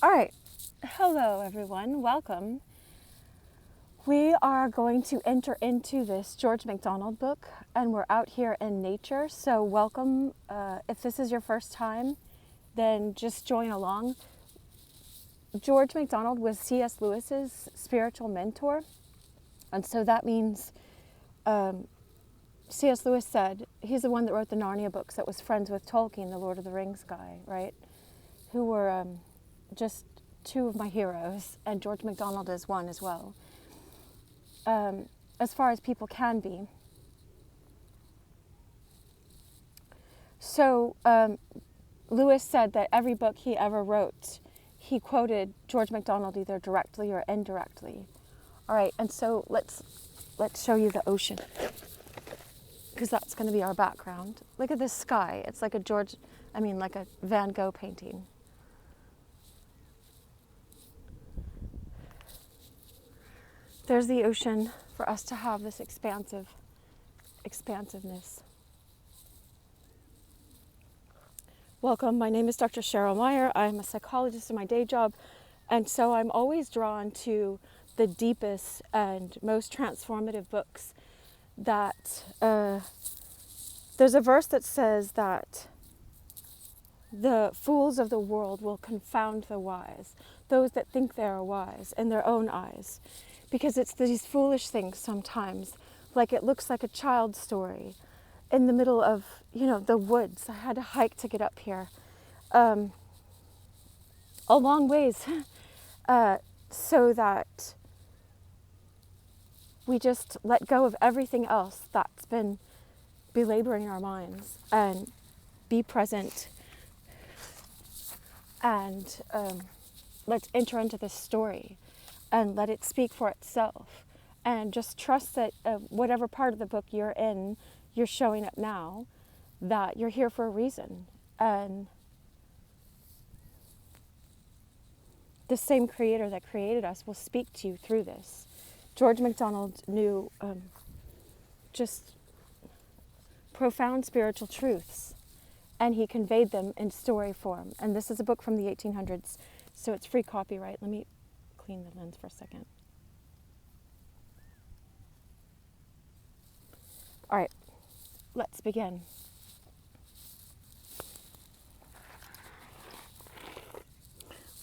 All right. Hello, everyone. Welcome. We are going to enter into this George MacDonald book, and we're out here in nature. So welcome. If this is your first time, then just join along. George MacDonald was C.S. Lewis's spiritual mentor. And so that means C.S. Lewis said, he's the one that wrote the Narnia books that was friends with Tolkien, the Lord of the Rings guy, right? Who were just two of my heroes, and George MacDonald is one as well. As far as people can be. So Lewis said that every book he ever wrote, he quoted George MacDonald either directly or indirectly. All right, and so let's show you the ocean, because that's going to be our background. Look at this sky. It's like like a Van Gogh painting. There's the ocean for us to have this expansiveness. Welcome, my name is Dr. Cheryl Meyer. I'm a psychologist in my day job, and so I'm always drawn to the deepest and most transformative books that, there's a verse that says that the fools of the world will confound the wise, those that think they are wise in their own eyes. Because it's these foolish things sometimes, like it looks like a child's story in the middle of, the woods. I had to hike to get up here. A long ways, so that we just let go of everything else that's been belaboring our minds and be present. And let's enter into this story and let it speak for itself. And just trust that whatever part of the book you're in, you're showing up now, that you're here for a reason. And the same creator that created us will speak to you through this. George MacDonald knew just profound spiritual truths, and he conveyed them in story form. And this is a book from the 1800s, so it's free copyright. Let me clean the lens for a second. All right, let's begin.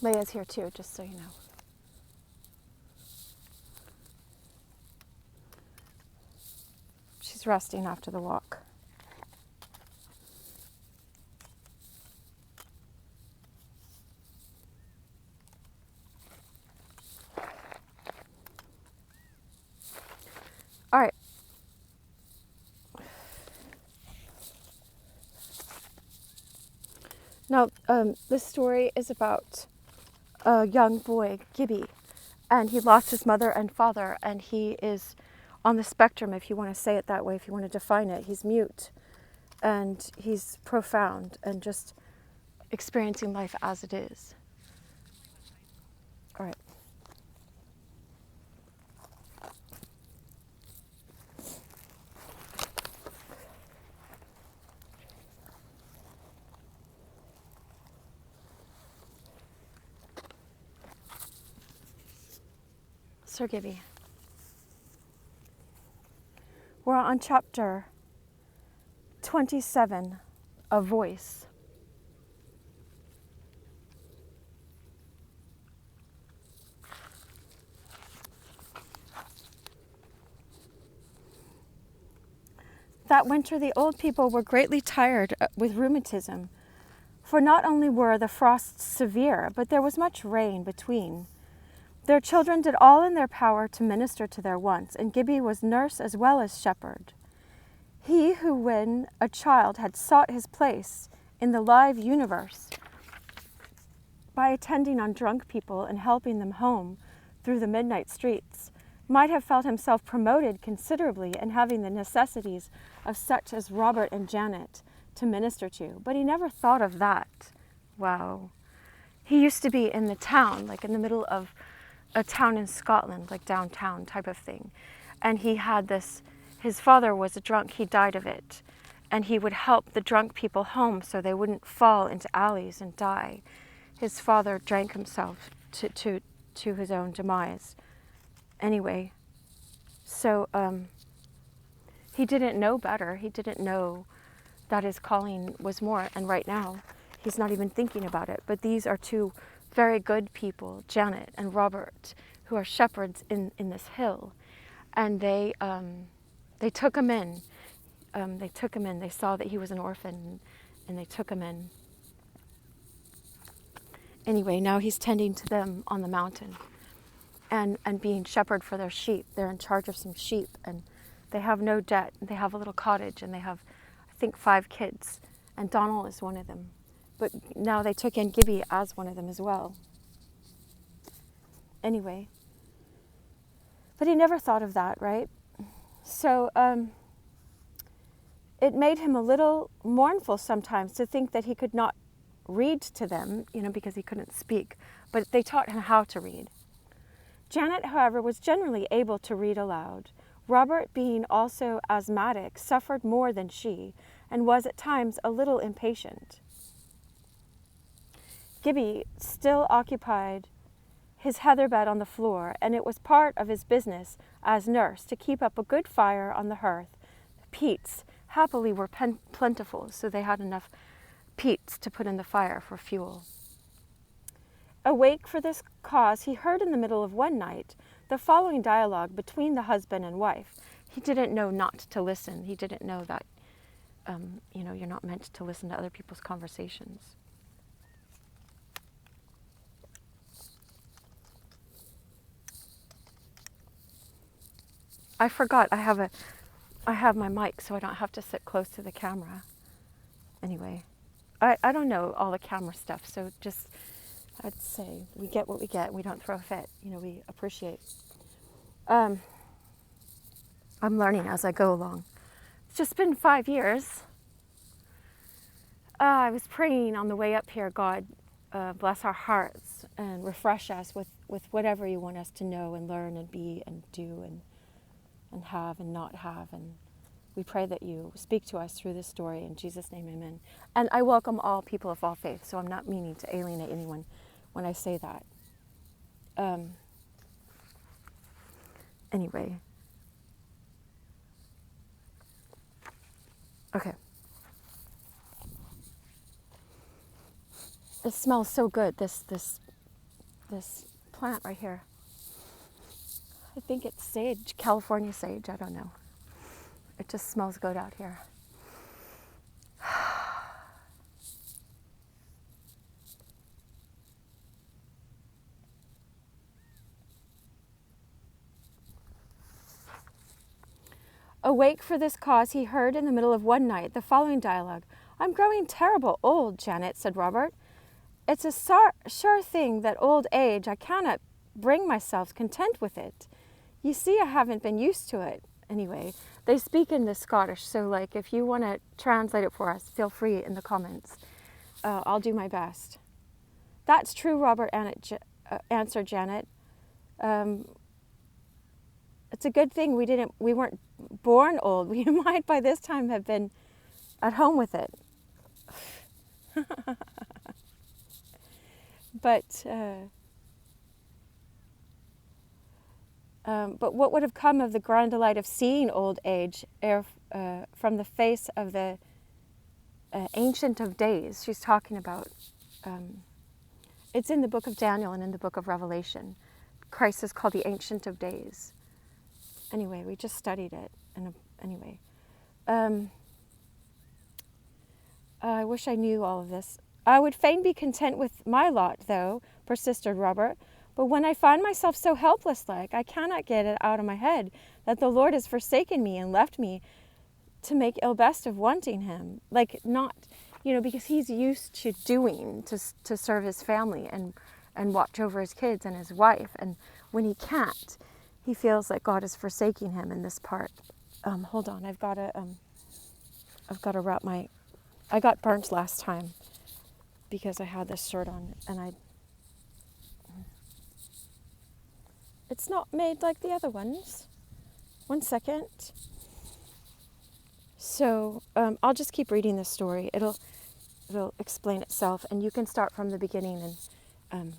Leia's here too, just so you know. She's resting after the walk. All right. Now, this story is about a young boy, Gibbie, and he lost his mother and father, and he is on the spectrum, if you want to say it that way, if you want to define it. He's mute, and he's profound, and just experiencing life as it is. All right. Sir Gibbie. We're on chapter 27, A Voice. That winter the old people were greatly tired with rheumatism, for not only were the frosts severe, but there was much rain between. Their children did all in their power to minister to their wants, and Gibbie was nurse as well as shepherd. He who, when a child, had sought his place in the live universe by attending on drunk people and helping them home through the midnight streets, might have felt himself promoted considerably in having the necessities of such as Robert and Janet to minister to. But he never thought of that. Wow. He used to be in the town, like in the middle of a town in Scotland, like downtown type of thing. And he had this, his father was a drunk, he died of it. And he would help the drunk people home so they wouldn't fall into alleys and die. his father drank himself to his own demise. Anyway, so he didn't know better. He didn't know that his calling was more. And right now, he's not even thinking about it. But these are two very good people, Janet and Robert, who are shepherds in this hill. And they took him in. They took him in. They saw that he was an orphan, and they took him in. Anyway, now he's tending to them on the mountain and being shepherd for their sheep. They're in charge of some sheep, and they have no debt. They have a little cottage, and they have, I think, 5 kids, and Donald is one of them. But now they took in Gibbie as one of them as well. Anyway, but he never thought of that, right? So it made him a little mournful sometimes to think that he could not read to them, because he couldn't speak, but they taught him how to read. Janet, however, was generally able to read aloud. Robert, being also asthmatic, suffered more than she, and was at times a little impatient. Gibbie still occupied his heather bed on the floor, and it was part of his business as nurse to keep up a good fire on the hearth. The peats, happily, were plentiful, so they had enough peats to put in the fire for fuel. Awake for this cause, he heard in the middle of one night the following dialogue between the husband and wife. He didn't know not to listen. He didn't know that, you're not meant to listen to other people's conversations. I forgot I have my mic, so I don't have to sit close to the camera. Anyway, I don't know all the camera stuff, so just, I'd say we get what we get. We don't throw a fit. We appreciate. I'm learning as I go along. It's just been 5 years. I was praying on the way up here, God, bless our hearts and refresh us with whatever you want us to know and learn and be and do and have and not have. And we pray that you speak to us through this story. In Jesus' name, amen. And I welcome all people of all faiths, so I'm not meaning to alienate anyone when I say that. Anyway. Okay. It smells so good, this plant right here. I think it's sage, California sage, I don't know. It just smells good out here. Awake for this cause, he heard in the middle of one night the following dialogue. "I'm growing terrible old, Janet," said Robert. "It's a sure thing that old age, I cannot bring myself content with it. You see, I haven't been used to it." Anyway, they speak in the Scottish, so if you want to translate it for us, feel free in the comments. I'll do my best. "That's true, Robert," answered Janet. It's a good thing we weren't born old. We might by this time have been at home with it. But what would have come of the grand delight of seeing old age from the face of the Ancient of Days? She's talking about, it's in the book of Daniel and in the book of Revelation. Christ is called the Ancient of Days. Anyway, we just studied it. Anyway, I wish I knew all of this. "I would fain be content with my lot, though," persisted Robert. "But when I find myself so helpless-like, I cannot get it out of my head that the Lord has forsaken me and left me to make ill best of wanting him." Because he's used to doing to serve his family and watch over his kids and his wife. And when he can't, he feels like God is forsaking him in this part. Hold on, I've got to wrap my... I got burnt last time because I had this shirt on and it's not made like the other ones. 1 second. So I'll just keep reading this story. it'll explain itself, and you can start from the beginning and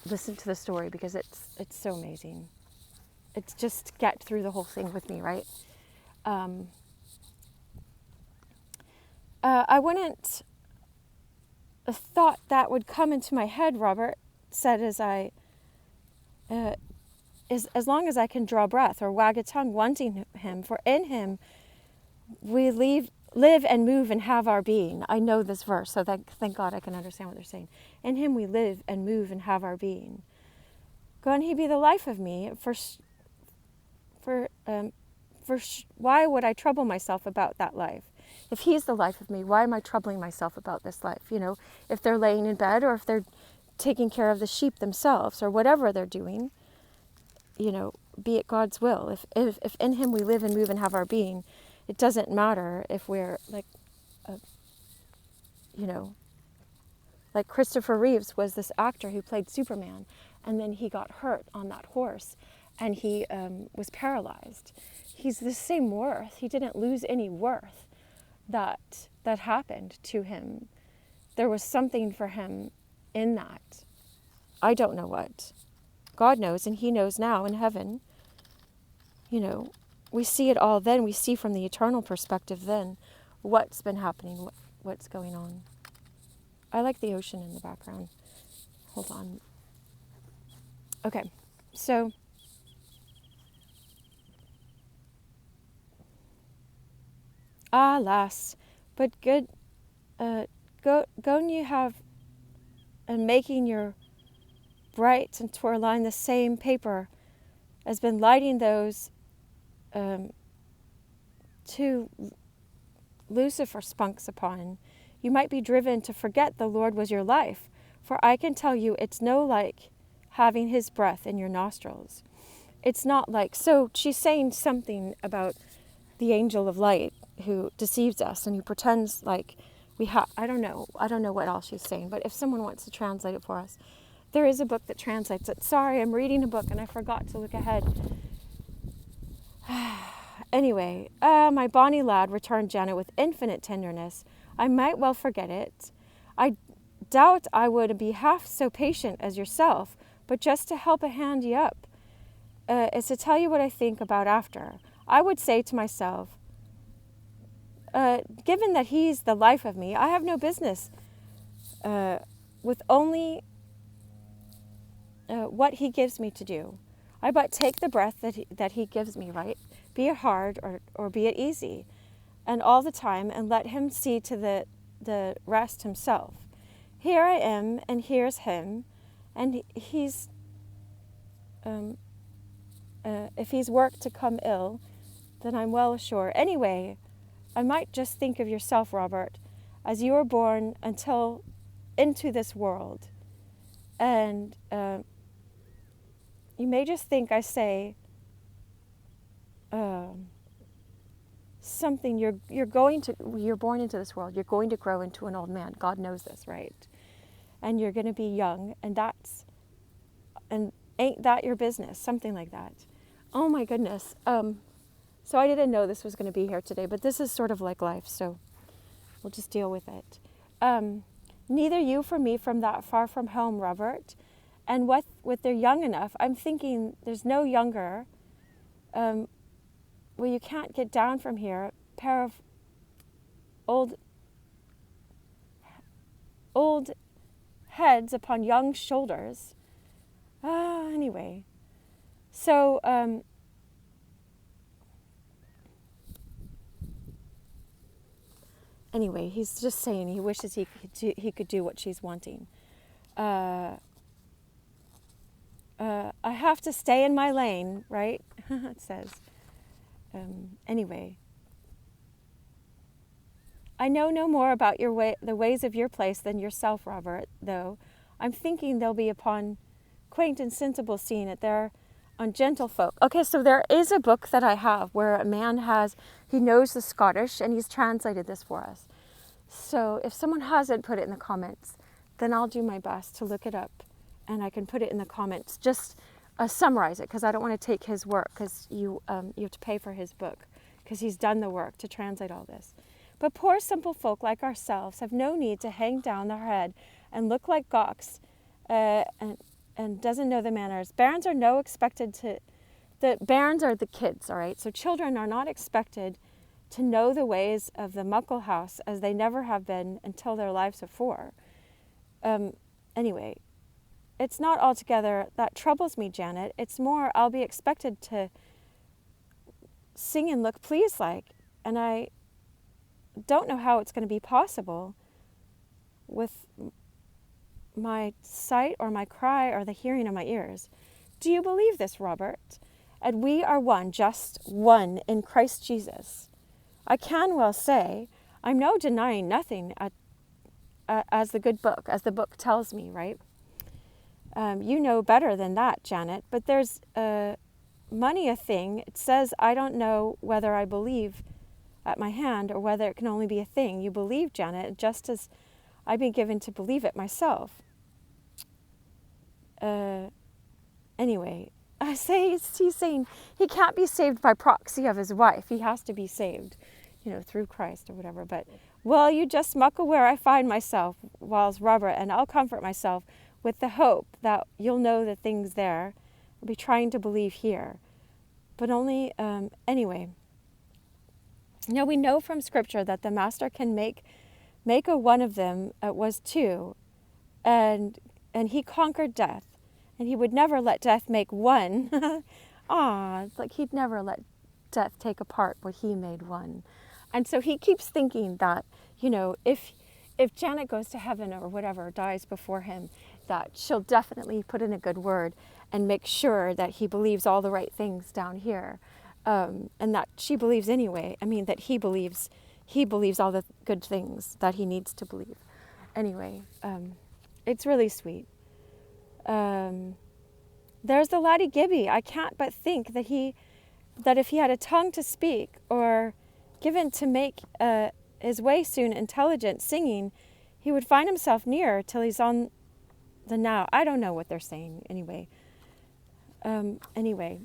listen to the story, because it's so amazing. It's just get through the whole thing with me, right? I wouldn't have thought that would come into my head, Robert said, as long as I can draw breath or wag a tongue wanting him, for in him we live and move and have our being. I know this verse, so thank God I can understand what they're saying. In him we live and move and have our being. Go and he be the life of me. Why would I trouble myself about that life? If he's the life of me, why am I troubling myself about this life? If they're laying in bed, or if they're taking care of the sheep themselves, or whatever they're doing, be it God's will. If in him we live and move and have our being, it doesn't matter if we're like Christopher Reeves was this actor who played Superman, and then he got hurt on that horse, and he was paralyzed. He's the same worth. He didn't lose any worth that happened to him. There was something for him in that. I don't know what. God knows, and he knows now in heaven. We see it all then. We see from the eternal perspective then what's been happening, what's going on. I like the ocean in the background. Hold on. Okay, so alas, but good, go you have, and making your bright and twirling the same paper as been lighting those two Lucifer spunks upon, you might be driven to forget the Lord was your life, for I can tell you it's no like having his breath in your nostrils. It's not like, so she's saying something about the angel of light who deceives us and who pretends like we have, I don't know what else she's saying, but if someone wants to translate it for us, there is a book that translates it. Sorry, I'm reading a book and I forgot to look ahead. Anyway, my bonny lad, returned Janet with infinite tenderness. I might well forget it. I doubt I would be half so patient as yourself, but just to help a hand ye up is to tell you what I think about after. I would say to myself, given that he's the life of me, I have no business with only what he gives me to do. I but take the breath that he gives me, right? Be it hard or be it easy, and all the time, and let him see to the rest himself. Here I am, and here's him, and he's, if he's worked to come ill, then I'm well ashore. Anyway, I might just think of yourself, Robert, as you were born into this world, and you may just think I say something. You're born into this world. You're going to grow into an old man. God knows this, right? And you're going to be young, and ain't that your business? Something like that. Oh my goodness. So I didn't know this was going to be here today, but this is sort of like life, so we'll just deal with it. Neither you for me from that far from home, Robert, and what they're young enough. I'm thinking there's no younger. Well, you can't get down from here. Pair of old heads upon young shoulders. Anyway, so anyway, he's just saying he wishes he could do what she's wanting. I have to stay in my lane, right? It says. Anyway, I know no more about the ways of your place than yourself, Robert, though. I'm thinking they'll be upon quaint and sensible scene at there on gentlefolk. Okay, so there is a book that I have where a man he knows the Scottish, and he's translated this for us. So if someone hasn't put it in the comments, then I'll do my best to look it up, and I can put it in the comments. Just summarize it, because I don't want to take his work, because you have to pay for his book, because he's done the work to translate all this. But poor simple folk like ourselves have no need to hang down their head and look like gawks and doesn't know the manners. Bairns are no expected to... The bairns are the kids, all right? So children are not expected to know the ways of the muckle house as they never have been until their lives afore. Anyway, it's not altogether that troubles me, Janet. It's more I'll be expected to sing and look pleased like, and I don't know how it's going to be possible with my sight or my cry or the hearing of my ears. Do you believe this, Robert? And we are one, just one in Christ Jesus. I can well say, I'm no denying nothing as the book tells me, right? You know better than that, Janet, but there's money a thing. It says I don't know whether I believe at my hand or whether it can only be a thing. You believe, Janet, just as I've been given to believe it myself. Anyway, he's saying he can't be saved by proxy of his wife. He has to be saved, through Christ or whatever. But, well, you just muckle where I find myself, whiles Robert, and I'll comfort myself with the hope that you'll know the things there. I'll be trying to believe here. But only, anyway. We know from Scripture that the Master can make a one of them was two, and he conquered death. And he would never let death make one. It's like he'd never let death take apart what he made one. And so he keeps thinking that, if Janet goes to heaven or whatever, dies before him, that she'll definitely put in a good word and make sure that he believes all the right things down here. And that she believes anyway. That he believes all the good things that he needs to believe. Anyway, it's really sweet. There's the laddie Gibbie. I can't but think that if he had a tongue to speak or given to make his way soon intelligent singing, he would find himself nearer till he's on the now. I don't know what they're saying anyway. Anyway.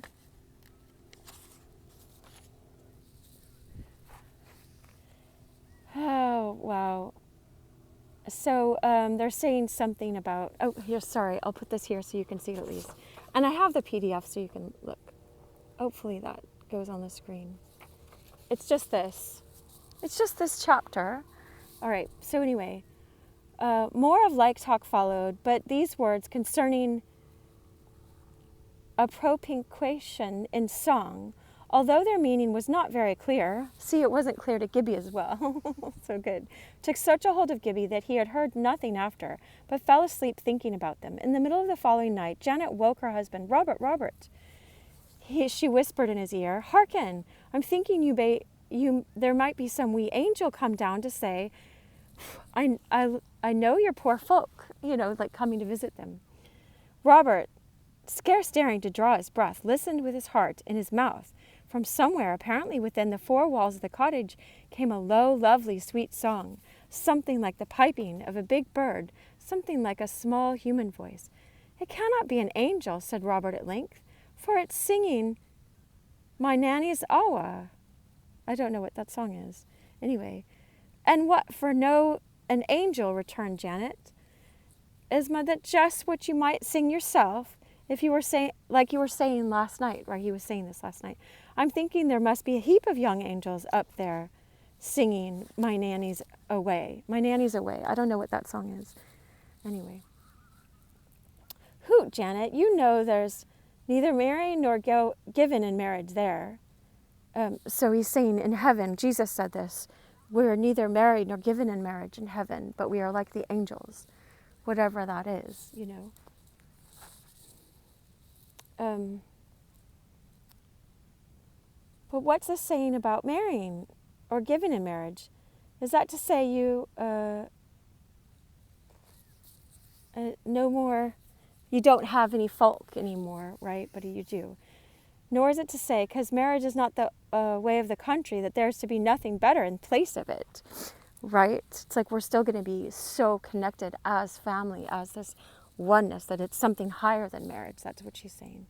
Oh, wow. So they're saying something about, I'll put this here so you can see it at least. And I have the PDF so you can look. Hopefully that goes on the screen. It's just this chapter. All right, so anyway, more of like talk followed, but these words concerning a propinquation in song, although their meaning was not very clear, see, it wasn't clear to Gibbie as well, so good, took such a hold of Gibbie that he had heard nothing after, but fell asleep thinking about them. In the middle of the following night, Janet woke her husband. Robert. She whispered in his ear, hearken, I'm thinking there might be some wee angel come down to say, I know your poor folk, like coming to visit them. Robert, scarce daring to draw his breath, listened with his heart in his mouth. From somewhere, apparently within the four walls of the cottage, came a low, lovely, sweet song, something like the piping of a big bird, something like a small human voice. It cannot be an angel, said Robert at length, for it's singing my nanny's awa. I don't know what that song is. Anyway, and what for no an angel, returned Janet. Isma that just what you might sing yourself, if you were saying, like you were saying last night, right? He was saying this last night. I'm thinking there must be a heap of young angels up there singing my nanny's away. My nanny's away. I don't know what that song is. Anyway. Hoot, Janet, you know there's neither marrying nor given in marriage there. So he's saying in heaven, Jesus said this, we're neither married nor given in marriage in heaven, but we are like the angels, whatever that is, But what's this saying about marrying or given in marriage? Is that to say you no more, you don't have any folk anymore, right? But you do. Nor is it to say, because marriage is not the way of the country, that there's to be nothing better in place of it, right? It's like we're still going to be so connected as family, as this oneness, that it's something higher than marriage. That's what she's saying.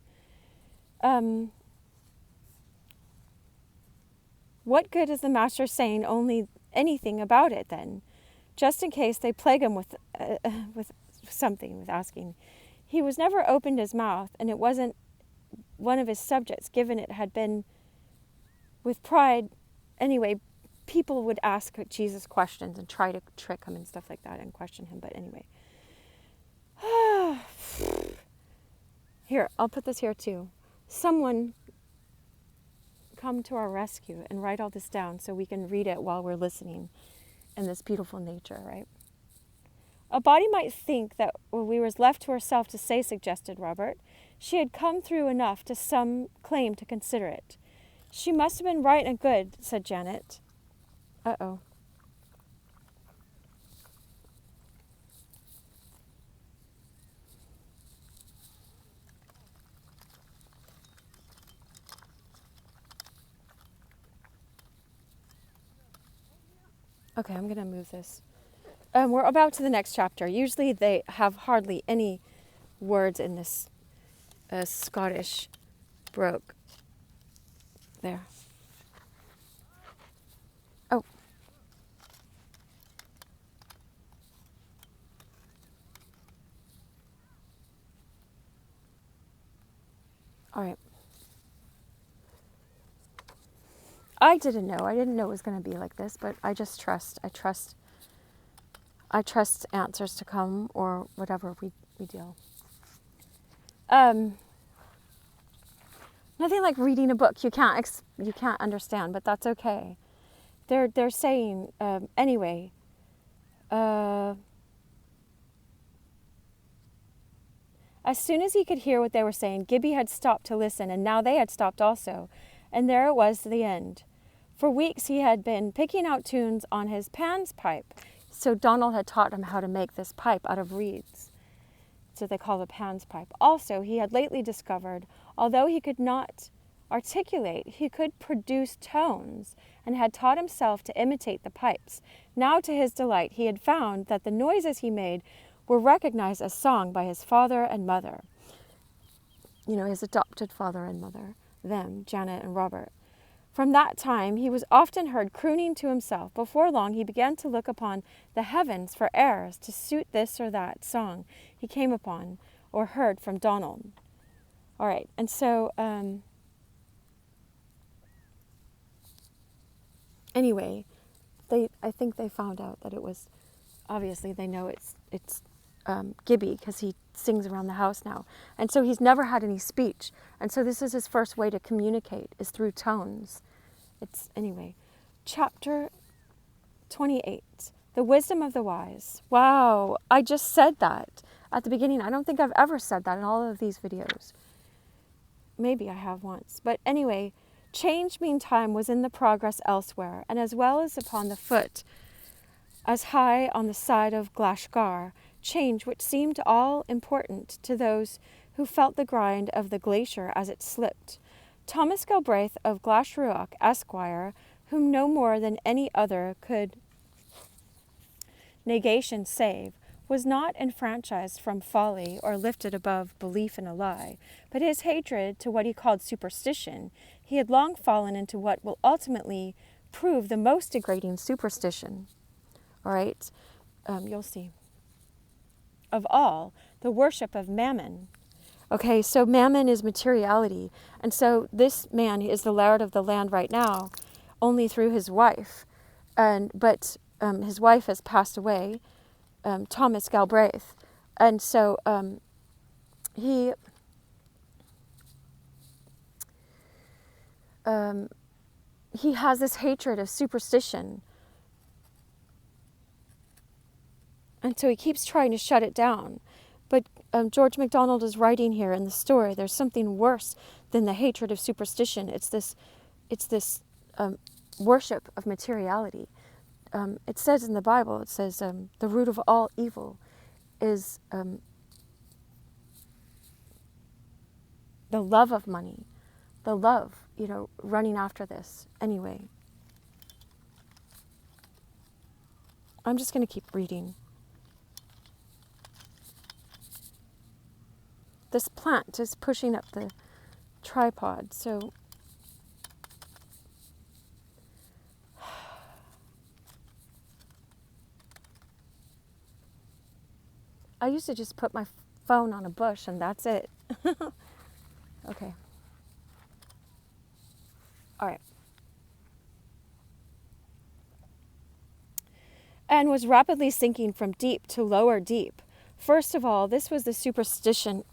What good is the Master saying only anything about it then, just in case they plague him with something, with asking. He was never opened his mouth, and it wasn't one of his subjects, given it had been with pride. Anyway, people would ask Jesus questions and try to trick him and stuff like that and question him. But anyway. Here, I'll put this here too. Someone come to our rescue and write all this down so we can read it while we're listening in this beautiful nature, right? A body might think that we was left to herself to say, suggested Robert. She had come through enough to some claim to consider it. She must have been right and good, said Janet. Uh-oh. Okay, I'm going to move this. We're about to the next chapter. Usually they have hardly any words in this Scottish brogue. There. Oh. All right. I didn't know it was going to be like this, but I just trust. I trust answers to come, or whatever we deal. Nothing like reading a book you can't understand, but that's okay. They're saying anyway. As soon as he could hear what they were saying, Gibbie had stopped to listen, and now they had stopped also, and there it was, the end. For weeks he had been picking out tunes on his Pan's pipe. So Donald had taught him how to make this pipe out of reeds. So they call it Pan's pipe. Also, he had lately discovered, although he could not articulate, he could produce tones, and had taught himself to imitate the pipes. Now, to his delight, he had found that the noises he made were recognized as song by his father and mother. You know, his adopted father and mother, them, Janet and Robert. From that time, he was often heard crooning to himself. Before long, he began to look upon the heavens for airs to suit this or that song he came upon or heard from Donald. All right, and so, anyway, I think they found out that it was, obviously they know it's Gibbie, because he sings around the house now. And so he's never had any speech. And so this is his first way to communicate, is through tones. Anyway, chapter 28, the wisdom of the wise. Wow, I just said that at the beginning. I don't think I've ever said that in all of these videos. Maybe I have once. But anyway, change meantime was in the progress elsewhere, and as well as upon the foot, as high on the side of Glashgar, change which seemed all important to those who felt the grind of the glacier as it slipped. Thomas Galbraith of Glashruach, Esquire, whom no more than any other could negation save, was not enfranchised from folly or lifted above belief in a lie, but his hatred to what he called superstition, he had long fallen into what will ultimately prove the most degrading superstition. All right, you'll see. Of all, the worship of mammon. Okay, so mammon is materiality. And so this man is the laird of the land right now, only through his wife. But his wife has passed away, Thomas Galbraith. And so he has this hatred of superstition. And so he keeps trying to shut it down. But George MacDonald is writing here in the story, there's something worse than the hatred of superstition. It's this worship of materiality. It says in the Bible, it says the root of all evil is the love of money, the love, running after this. Anyway, I'm just going to keep reading. This plant is pushing up the tripod, so I used to just put my phone on a bush and that's it. Okay. All right. And was rapidly sinking from deep to lower deep. First of all, this was the superstition.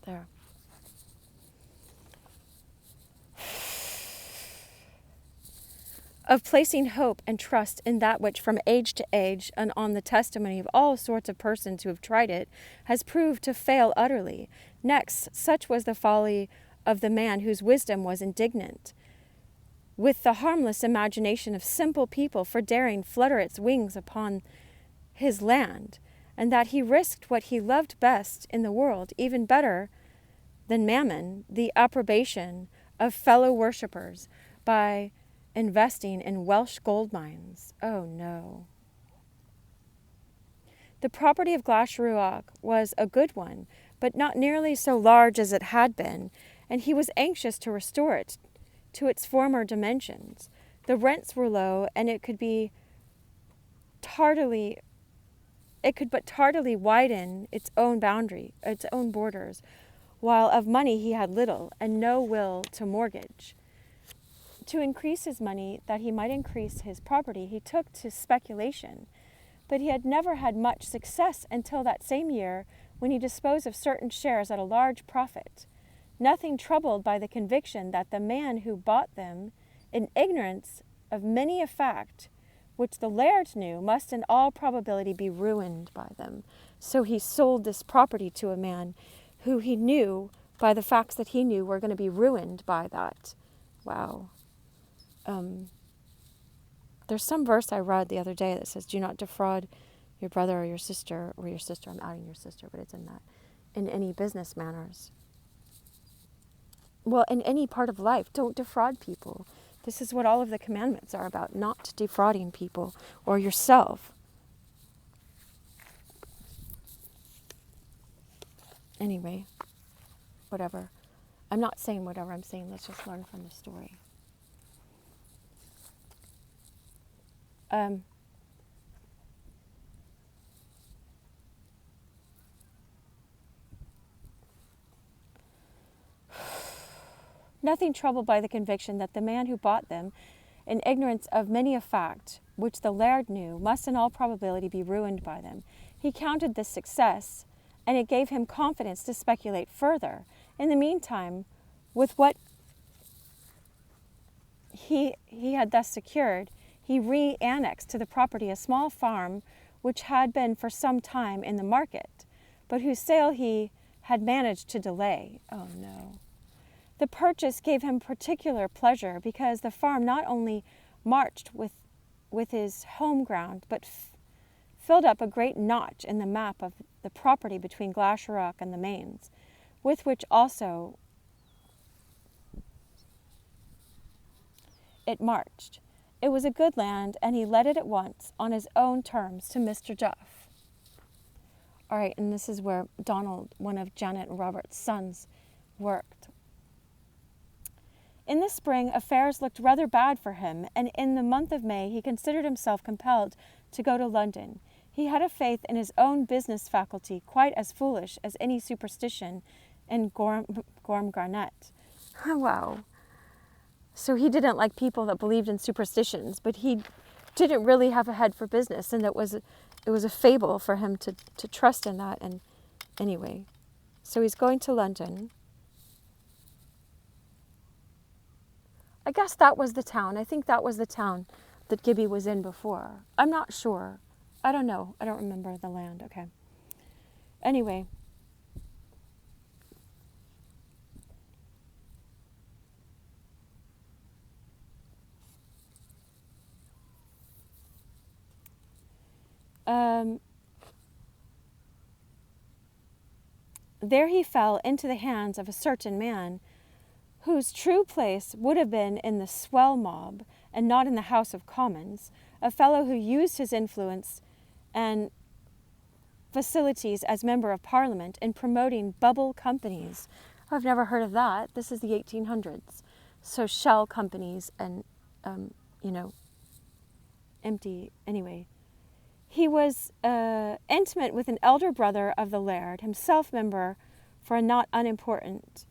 There. Of placing hope and trust in that which from age to age, and on the testimony of all sorts of persons who have tried it, has proved to fail utterly. Next, such was the folly of the man whose wisdom was indignant with the harmless imagination of simple people for daring flutter its wings upon his land, and that he risked what he loved best in the world, even better than mammon, the approbation of fellow worshippers, by investing in Welsh gold mines. Oh no. The property of Glashruach was a good one, but not nearly so large as it had been, and he was anxious to restore it to its former dimensions. The rents were low, and it could but tardily widen its own boundary, its own borders, while of money he had little, and no will to mortgage. To increase his money, that he might increase his property, he took to speculation, but he had never had much success until that same year, when he disposed of certain shares at a large profit, nothing troubled by the conviction that the man who bought them, in ignorance of many a fact which the laird knew, must in all probability be ruined by them. So he sold this property to a man who he knew, by the facts that he knew, were going to be ruined by that. Wow. There's some verse I read the other day that says, do not defraud your brother or your sister, I'm adding your sister, but it's in that, in any business manners. Well, in any part of life, don't defraud people. This is what all of the commandments are about, not defrauding people or yourself. Anyway, whatever. I'm not saying whatever, I'm saying let's just learn from the story. Nothing troubled by the conviction that the man who bought them, in ignorance of many a fact which the laird knew, must in all probability be ruined by them. He counted this success, and it gave him confidence to speculate further. In the meantime, with what he had thus secured, he re-annexed to the property a small farm which had been for some time in the market, but whose sale he had managed to delay. Oh no. The purchase gave him particular pleasure because the farm not only marched with his home ground, but filled up a great notch in the map of the property between Glashruach and the Mains, with which also it marched. It was a good land, and he let it at once, on his own terms, to Mr. Duff. All right, and this is where Donald, one of Janet and Robert's sons, worked. In the spring, affairs looked rather bad for him, and in the month of May he considered himself compelled to go to London. He had a faith in his own business faculty quite as foolish as any superstition in Gorm Garnet. Wow. So he didn't like people that believed in superstitions, but he didn't really have a head for business, and it was a fable for him to trust in that. And anyway, so he's going to London. I guess that was the town. I think that was the town that Gibbie was in before. I'm not sure. I don't know. I don't remember the land. Okay. Anyway. There he fell into the hands of a certain man whose true place would have been in the swell mob and not in the House of Commons, a fellow who used his influence and facilities as Member of Parliament in promoting bubble companies. I've never heard of that. This is the 1800s. So shell companies and, empty. Anyway, he was intimate with an elder brother of the laird, himself member for a not unimportant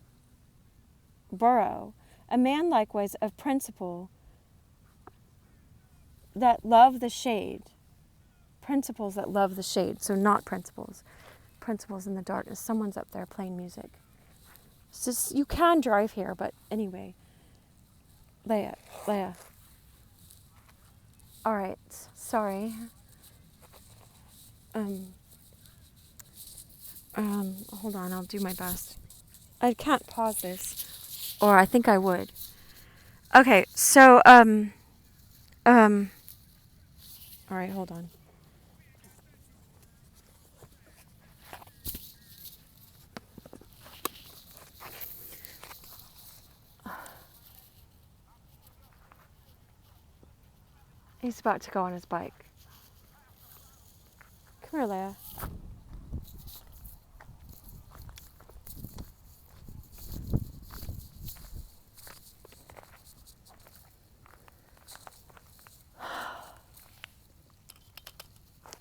borough, a man likewise of principle that love the shade. Principles that love the shade, so not principles. Principles in the darkness. Someone's up there playing music. It's just, you can drive here, but anyway. Leah. All right, sorry. Hold on, I'll do my best. I can't pause this, or I think I would. Okay, so, all right, hold on. He's about to go on his bike. Come here, Leia.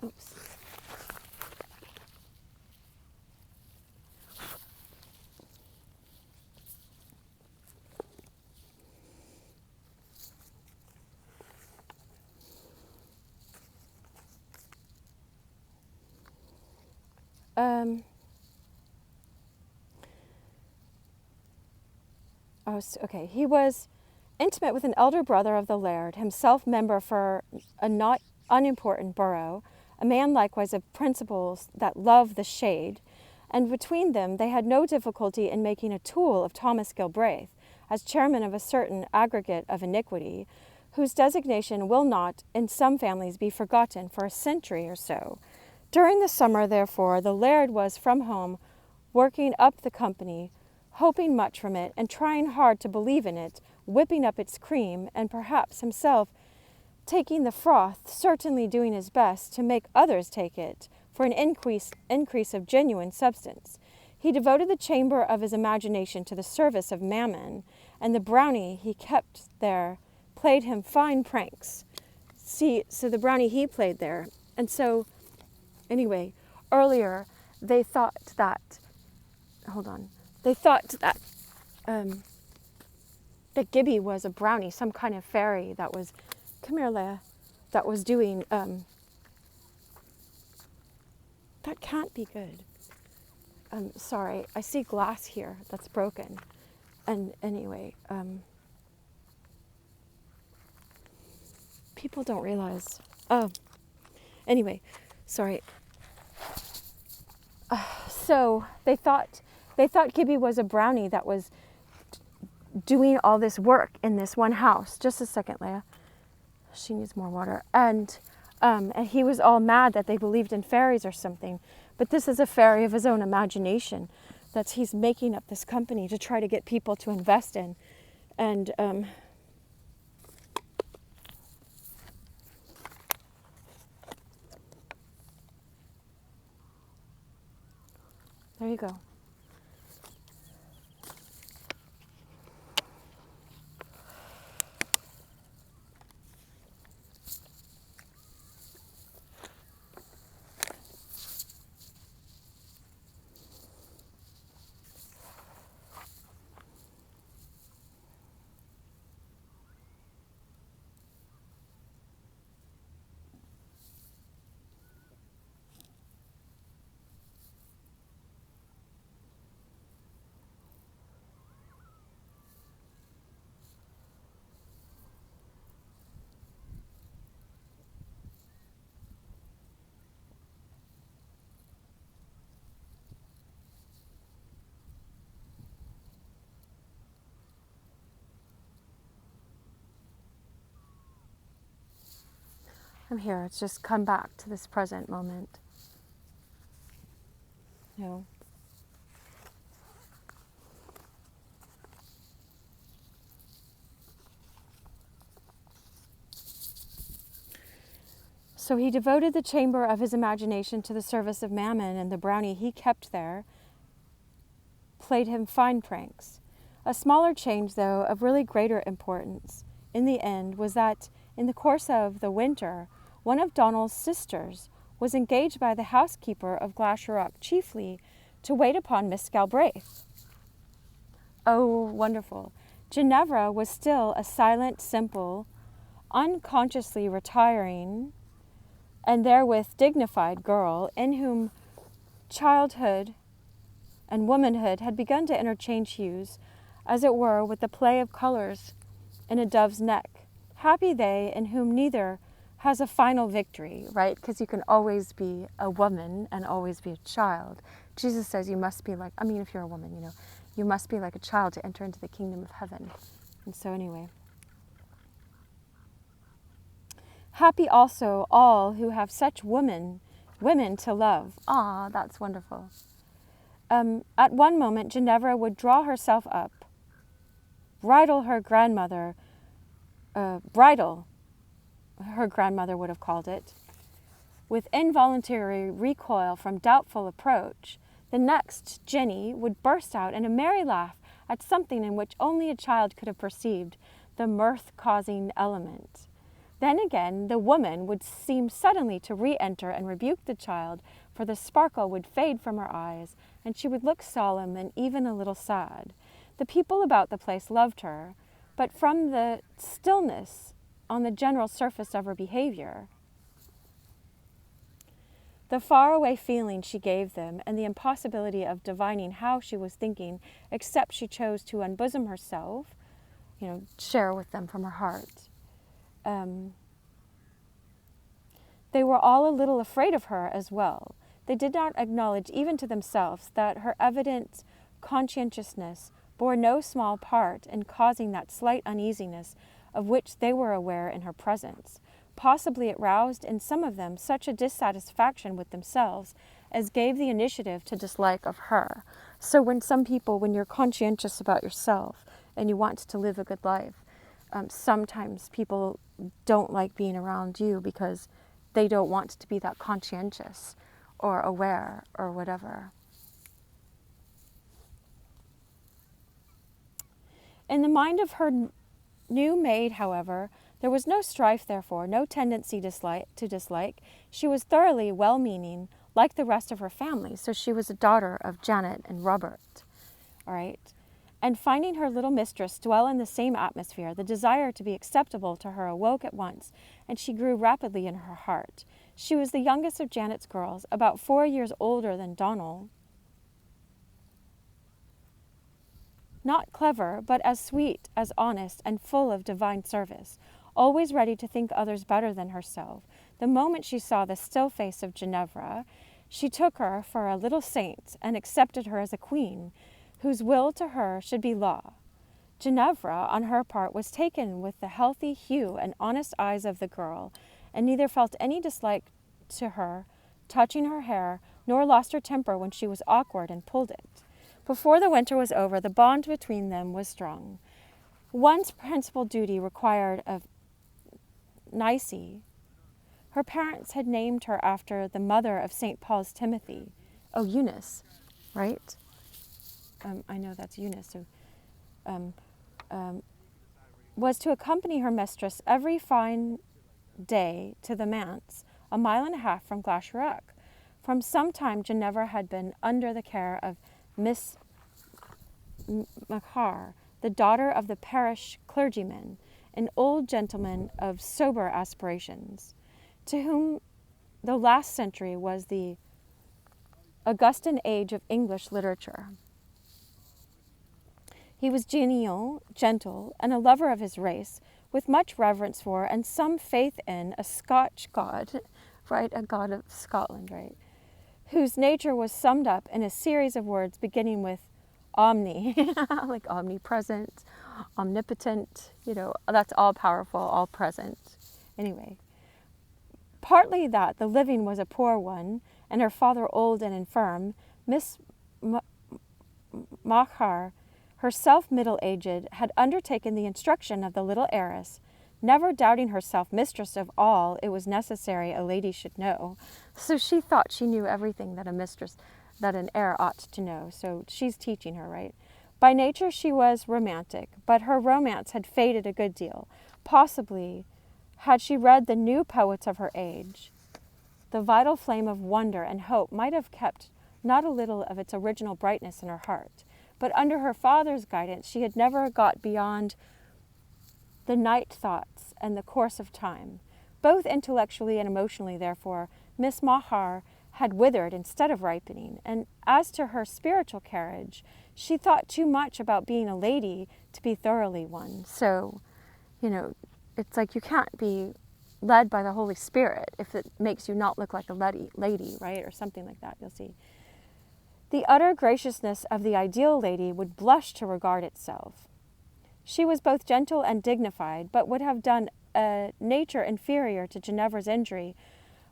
Oops. Okay. He was intimate with an elder brother of the laird, himself member for a not unimportant borough, a man likewise of principles that love the shade, and between them they had no difficulty in making a tool of Thomas Gilbraith, as chairman of a certain aggregate of iniquity, whose designation will not, in some families, be forgotten for a century or so. During the summer, therefore, the laird was from home, working up the company, hoping much from it, and trying hard to believe in it, whipping up its cream, and perhaps himself taking the froth, certainly doing his best to make others take it, for an increase of genuine substance. He devoted the chamber of his imagination to the service of Mammon, and the brownie he kept there played him fine pranks. See, so the brownie he played there. And so, anyway, earlier they thought that, that Gibbie was a brownie, some kind of fairy that was, come here, Leia, that was doing, that can't be good. Sorry, I see glass here that's broken. And anyway, people don't realize. Anyway, sorry. So they thought Gibbie was a brownie that was doing all this work in this one house. Just a second, Leia. She needs more water. And he was all mad that they believed in fairies or something. But this is a fairy of his own imagination that he's making up this company to try to get people to invest in. And there you go. I'm here. It's just come back to this present moment. No. So he devoted the chamber of his imagination to the service of Mammon, and the brownie he kept there played him fine pranks. A smaller change, though, of really greater importance, in the end, was that in the course of the winter, one of Donald's sisters was engaged by the housekeeper of Glashruach chiefly to wait upon Miss Galbraith. Oh, wonderful. Ginevra was still a silent, simple, unconsciously retiring, and therewith dignified girl in whom childhood and womanhood had begun to interchange hues, as it were, with the play of colors in a dove's neck. Happy they in whom neither has a final victory, right? Because you can always be a woman and always be a child. Jesus says you must be like, if you're a woman, you must be like a child to enter into the kingdom of heaven. And so anyway. Happy also all who have such women to love. Ah, that's wonderful. At one moment, Ginevra would draw herself up, bridle, her grandmother would have called it, with involuntary recoil from doubtful approach. The next, Jenny would burst out in a merry laugh at something in which only a child could have perceived the mirth-causing element. Then again, the woman would seem suddenly to re-enter and rebuke the child, for the sparkle would fade from her eyes, and she would look solemn and even a little sad. The people about the place loved her, but from the stillness on the general surface of her behavior, the faraway feeling she gave them, and the impossibility of divining how she was thinking, except she chose to unbosom herself, share with them from her heart. They were all a little afraid of her as well. They did not acknowledge even to themselves that her evident conscientiousness bore no small part in causing that slight uneasiness of which they were aware in her presence. Possibly it roused in some of them such a dissatisfaction with themselves as gave the initiative to dislike of her. So when you're conscientious about yourself and you want to live a good life, sometimes people don't like being around you because they don't want to be that conscientious or aware or whatever. In the mind of her new maid, however, there was no strife, therefore, no tendency to dislike. She was thoroughly well-meaning, like the rest of her family. So she was a daughter of Janet and Robert, all right? And finding her little mistress dwell in the same atmosphere, the desire to be acceptable to her awoke at once, and she grew rapidly in her heart. She was the youngest of Janet's girls, about 4 years older than Donald. Not clever, but as sweet, as honest, and full of divine service, always ready to think others better than herself. The moment she saw the still face of Ginevra, she took her for a little saint and accepted her as a queen, whose will to her should be law. Ginevra, on her part, was taken with the healthy hue and honest eyes of the girl, and neither felt any dislike to her touching her hair, nor lost her temper when she was awkward and pulled it. Before the winter was over, the bond between them was strong. One's principal duty required of Nice. Her parents had named her after the mother of St. Paul's Timothy. Oh, Eunice, right? I know that's Eunice. So, was to accompany her mistress every fine day to the manse, 1.5 miles from Glashruach. From some time, Ginevra had been under the care of Miss Machar, the daughter of the parish clergyman, an old gentleman of sober aspirations, to whom the last century was the Augustan age of English literature. He was genial, gentle, and a lover of his race, with much reverence for and some faith in a Scotch god, right, a god of Scotland, right, whose nature was summed up in a series of words beginning with omni, like omnipresent, omnipotent, that's all powerful, all present. Anyway, partly that the living was a poor one, and her father old and infirm, Miss Machar, herself middle-aged, had undertaken the instruction of the little heiress, never doubting herself mistress of all it was necessary a lady should know. So she thought she knew everything that an heir ought to know. So she's teaching her, right? By nature she was romantic, but her romance had faded a good deal. Possibly, had she read the new poets of her age, the vital flame of wonder and hope might have kept not a little of its original brightness in her heart. But under her father's guidance she had never got beyond the night thoughts and the course of time. Both intellectually and emotionally, therefore, Miss Mahar had withered instead of ripening, and as to her spiritual carriage, she thought too much about being a lady to be thoroughly one. So, it's like you can't be led by the Holy Spirit if it makes you not look like a lady, right? Or something like that, you'll see. The utter graciousness of the ideal lady would blush to regard itself. She was both gentle and dignified, but would have done a nature inferior to Ginevra's injury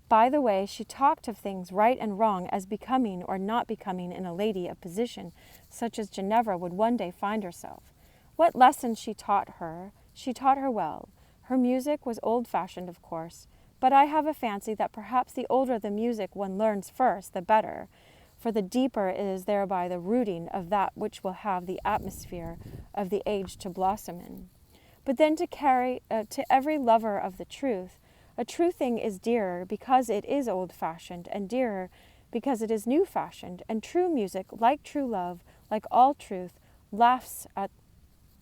by the way she talked of things right and wrong as becoming or not becoming in a lady of position such as Ginevra would one day find herself. What lessons she taught her well. Her music was old-fashioned, of course, but I have a fancy that perhaps the older the music one learns first, the better, for the deeper it is thereby the rooting of that which will have the atmosphere of the age to blossom in. But then to carry to every lover of the truth, a true thing is dearer because it is old-fashioned, and dearer because it is new-fashioned, and true music, like true love, like all truth, laughs at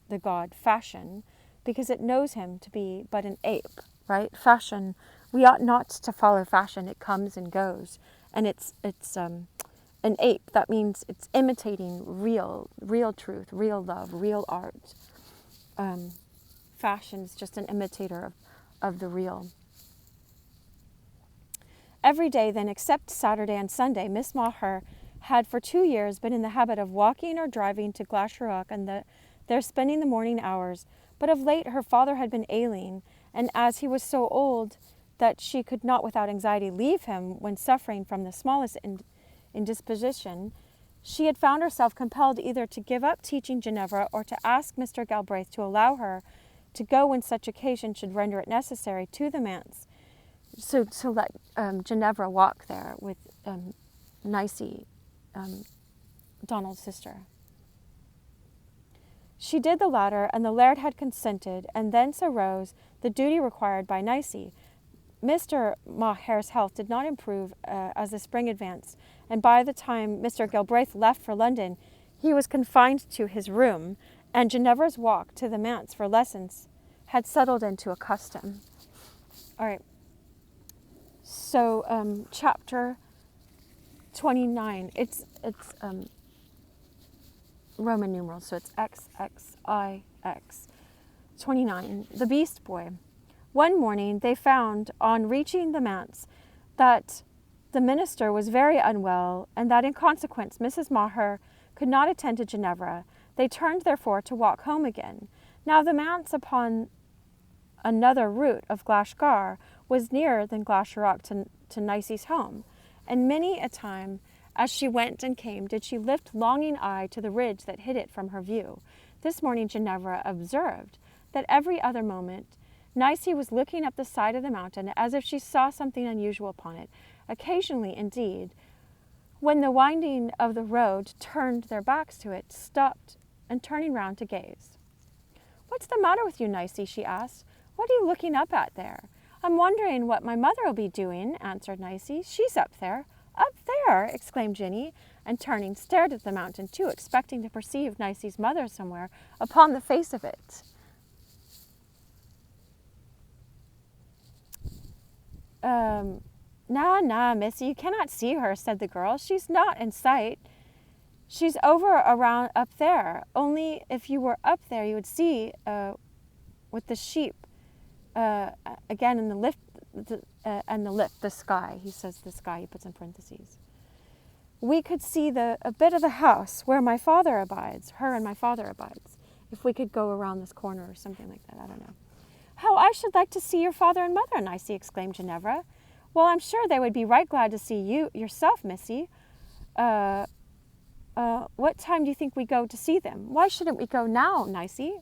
the god fashion, because it knows him to be but an ape, right? Fashion, we ought not to follow fashion. It comes and goes, and it's an ape. That means it's imitating real truth, real love, real art. Fashion is just an imitator of the real. Every day then, except Saturday and Sunday, Miss Maher had for 2 years been in the habit of walking or driving to Glashruach and there spending the morning hours. But of late her father had been ailing, and as he was so old that she could not without anxiety leave him when suffering from the smallest indisposition, she had found herself compelled either to give up teaching Ginevra or to ask Mr. Galbraith to allow her to go when such occasion should render it necessary to the manse. So to let Ginevra walk there with Nicey, Donald's sister. She did the latter, and the laird had consented, and thence arose the duty required by Nicey. Mr. Maher's health did not improve as the spring advanced, and by the time Mr. Galbraith left for London, he was confined to his room, and Ginevra's walk to the manse for lessons had settled into a custom. All right. So, chapter 29. It's Roman numerals, so it's XXIX. 29. The Beast Boy. One morning they found, on reaching the manse, that the minister was very unwell, and that in consequence Mrs. Maher could not attend to Ginevra. They turned therefore to walk home again. Now the manse upon another route of Glashgar was nearer than Glashruach to Nicey's home, and many a time as she went and came did she lift longing eye to the ridge that hid it from her view. This morning Ginevra observed that every other moment Nicey was looking up the side of the mountain as if she saw something unusual upon it. Occasionally, indeed, when the winding of the road turned their backs to it, stopped and turning round to gaze. "What's the matter with you, Nicey?" she asked. "What are you looking up at there?" "I'm wondering what my mother will be doing," answered Nicey. "She's up there." "Up there!" exclaimed Ginny, and turning, stared at the mountain too, expecting to perceive Nicey's mother somewhere upon the face of it. Nah, missy, you cannot see her," said the girl. "She's not in sight. She's around up there. Only if you were up there, you would see with the sheep again in the lift, the sky." He says the sky, he puts in parentheses. "We could see a bit of the house where my father abides, her and my father abides. If we could go around this corner or something like that, I don't know." "How I should like to see your father and mother," Nicey exclaimed Ginevra. "Well, I'm sure they would be right glad to see you yourself, missy. What time do you think we go to see them?" "Why shouldn't we go now, Nicey?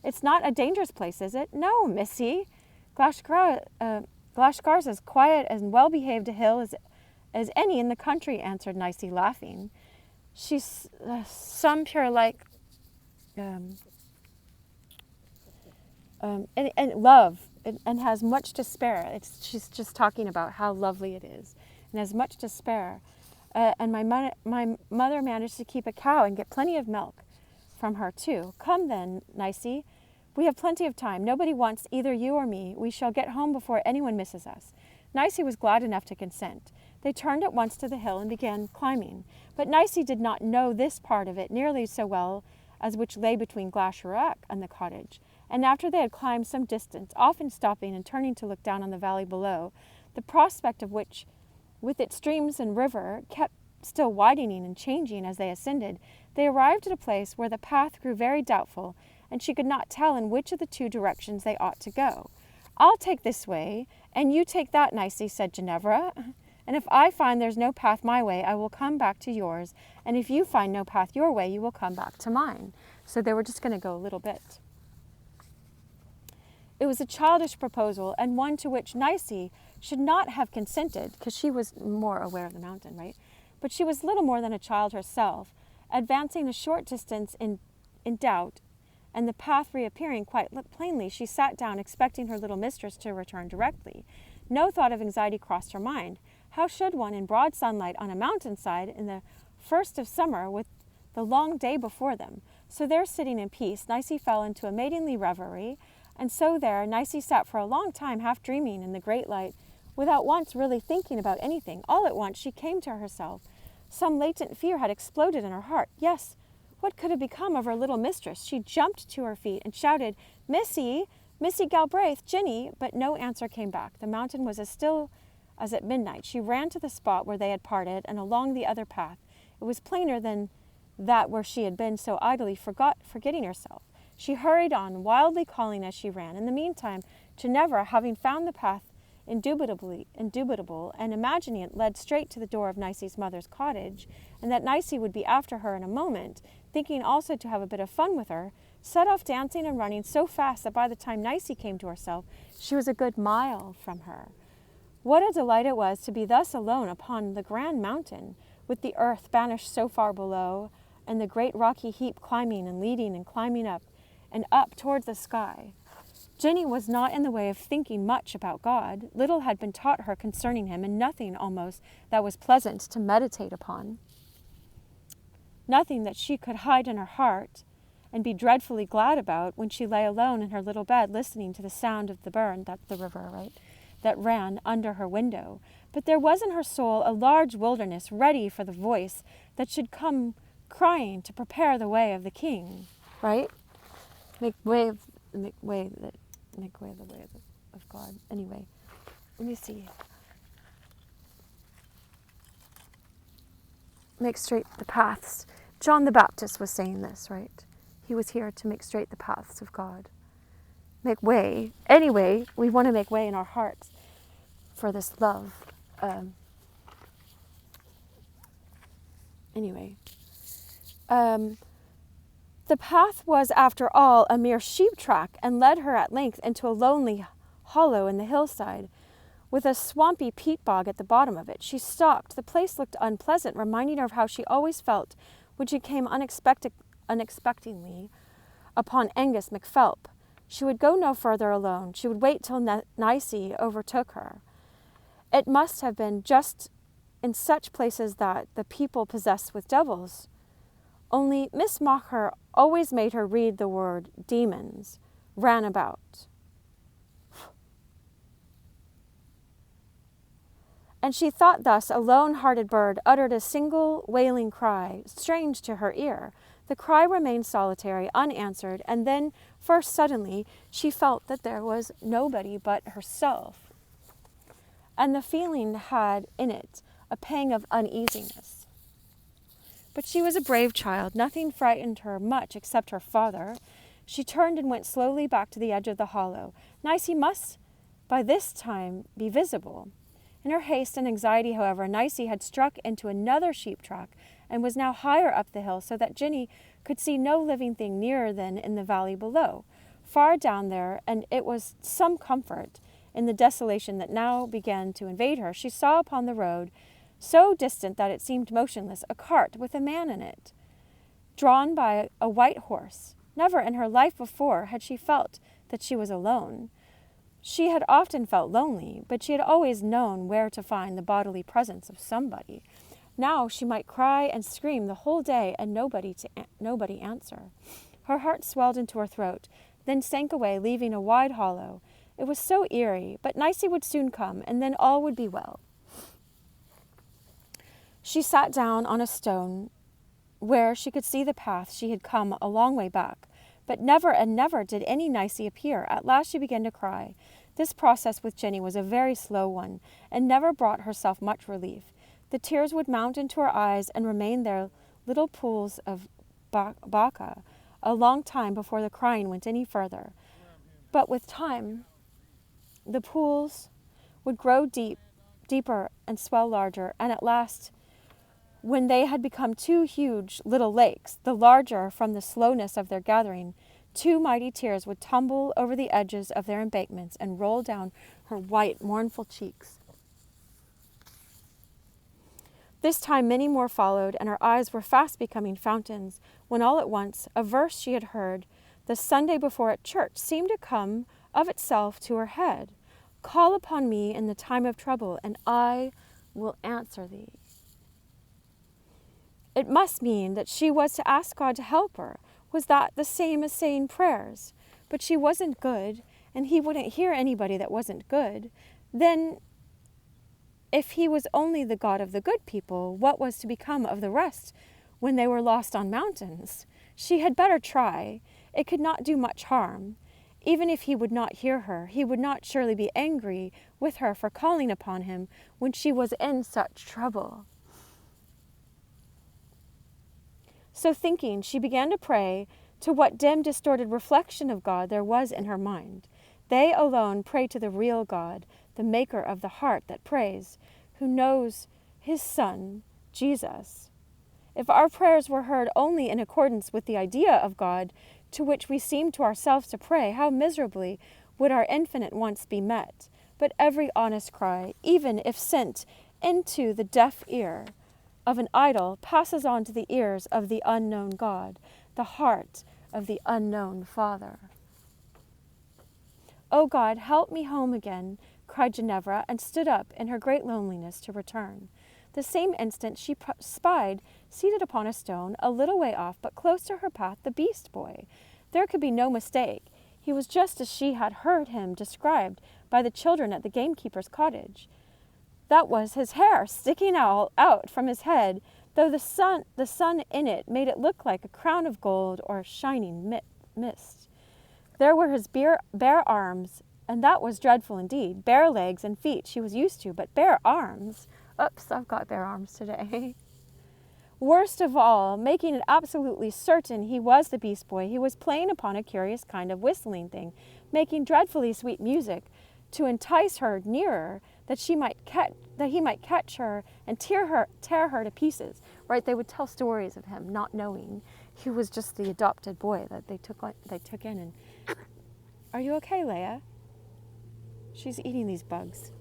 It's not a dangerous place, is it?" "No, missy. Glashgar's as quiet and well-behaved a hill as any in the country," answered Nicey, laughing. "She's some pure like and love, and has much to spare. She's just talking about how lovely it is, and has much to spare. And my mother managed to keep a cow and get plenty of milk from her too. Come then, Nicey. We have plenty of time. Nobody wants either you or me. We shall get home before anyone misses us. Nicey was glad enough to consent. They turned at once to the hill and began climbing. But Nicey did not know this part of it nearly so well as which lay between Glashruach and the cottage. And after they had climbed some distance, often stopping and turning to look down on the valley below, the prospect of which, with its streams and river, kept still widening and changing as they ascended, they arrived at a place where the path grew very doubtful, and she could not tell in which of the two directions they ought to go. I'll take this way, and you take that, Nicey, said Ginevra. And if I find there's no path my way, I will come back to yours. And if you find no path your way, you will come back to mine. So they were just going to go a little bit. It was a childish proposal, and one to which Nicey should not have consented, because she was more aware of the mountain, right? But she was little more than a child herself, advancing a short distance in doubt, and the path reappearing quite plainly, she sat down, expecting her little mistress to return directly. No thought of anxiety crossed her mind. How should one, in broad sunlight on a mountainside, in the first of summer, with the long day before them? So there, sitting in peace, Nicey fell into a maidenly reverie, and so there Nicey sat for a long time, half dreaming in the great light, without once really thinking about anything. All at once she came to herself. Some latent fear had exploded in her heart. Yes, what could have become of her little mistress? She jumped to her feet and shouted, Missy, Missy Galbraith, Jinny, but no answer came back. The mountain was as still as at midnight. She ran to the spot where they had parted and along the other path. It was plainer than that where she had been so idly forgetting herself. She hurried on, wildly calling as she ran. In the meantime, Ginevra, having found the path indubitable, and imagining it led straight to the door of Nicey's mother's cottage, and that Nicey would be after her in a moment, thinking also to have a bit of fun with her, set off dancing and running so fast that by the time Nicey came to herself, she was a good mile from her. What a delight it was to be thus alone upon the grand mountain, with the earth banished so far below, and the great rocky heap climbing and leading and climbing up, and up towards the sky. Jinny was not in the way of thinking much about God. Little had been taught her concerning him, and nothing almost that was pleasant to meditate upon. Nothing that she could hide in her heart and be dreadfully glad about when she lay alone in her little bed listening to the sound of the burn, that's the river, right, that ran under her window. But there was in her soul a large wilderness ready for the voice that should come crying to prepare the way of the King, right? Make way of the way of God. Anyway, let me see. Make straight the paths. John the Baptist was saying this, right? He was here to make straight the paths of God. Make way. Anyway, we want to make way in our hearts for this love. The path was, after all, a mere sheep track, and led her at length into a lonely hollow in the hillside, with a swampy peat bog at the bottom of it. She stopped. The place looked unpleasant, reminding her of how she always felt when she came unexpectedly upon Angus MacPhelp. She would go no further alone. She would wait till Nicey overtook her. It must have been just in such places that the people possessed with devils. Only Miss Macher always made her read the word demons, ran about. And she thought thus a lone-hearted bird uttered a single wailing cry, strange to her ear. The cry remained solitary, unanswered, and then, first suddenly, she felt that there was nobody but herself. And the feeling had in it a pang of uneasiness. But she was a brave child. Nothing frightened her much except her father. She turned and went slowly back to the edge of the hollow. Nicey must by this time be visible. In her haste and anxiety, however, Nicey had struck into another sheep track and was now higher up the hill, so that Jinny could see no living thing nearer than in the valley below. Far down there, and it was some comfort in the desolation that now began to invade her, she saw upon the road, so distant that it seemed motionless, a cart with a man in it, drawn by a white horse. Never in her life before had she felt that she was alone. She had often felt lonely, but she had always known where to find the bodily presence of somebody. Now she might cry and scream the whole day and nobody answer. Her heart swelled into her throat, then sank away, leaving a wide hollow. It was so eerie, but Nicey would soon come, and then all would be well. She sat down on a stone where she could see the path she had come a long way back, but never and never did any Nicey appear. At last she began to cry. This process with Jenny was a very slow one, and never brought herself much relief. The tears would mount into her eyes and remain there, little pools of baka, a long time before the crying went any further. But with time, the pools would grow deeper and swell larger, and at last, when they had become two huge little lakes, the larger from the slowness of their gathering, two mighty tears would tumble over the edges of their embankments and roll down her white, mournful cheeks. This time many more followed, and her eyes were fast becoming fountains, when all at once a verse she had heard the Sunday before at church seemed to come of itself to her head. Call upon me in the time of trouble, and I will answer thee. It must mean that she was to ask God to help her. Was that the same as saying prayers? But she wasn't good, and he wouldn't hear anybody that wasn't good. Then, if he was only the God of the good people, what was to become of the rest when they were lost on mountains? She had better try. It could not do much harm. Even if he would not hear her, he would not surely be angry with her for calling upon him when she was in such trouble. So thinking, she began to pray to what dim, distorted reflection of God there was in her mind. They alone pray to the real God, the maker of the heart that prays, who knows his Son, Jesus. If our prayers were heard only in accordance with the idea of God to which we seem to ourselves to pray, how miserably would our infinite wants be met. But every honest cry, even if sent into the deaf ear of an idol, passes on to the ears of the unknown God, the heart of the unknown Father. "O God, help me home again," cried Ginevra, and stood up in her great loneliness to return. The same instant she spied, seated upon a stone, a little way off, but close to her path, the Beast Boy. There could be no mistake. He was just as she had heard him described by the children at the gamekeeper's cottage. That was his hair sticking out from his head, though the sun in it made it look like a crown of gold or shining mist. There were his bare arms, and that was dreadful indeed. Bare legs and feet she was used to, but bare arms. Oops, I've got bare arms today. Worst of all, making it absolutely certain he was the Beast Boy, he was playing upon a curious kind of whistling thing, making dreadfully sweet music to entice her nearer, that he might catch her and tear her to pieces. Right? They would tell stories of him, not knowing he was just the adopted boy that they took in. And are you okay, Leia? She's eating these bugs.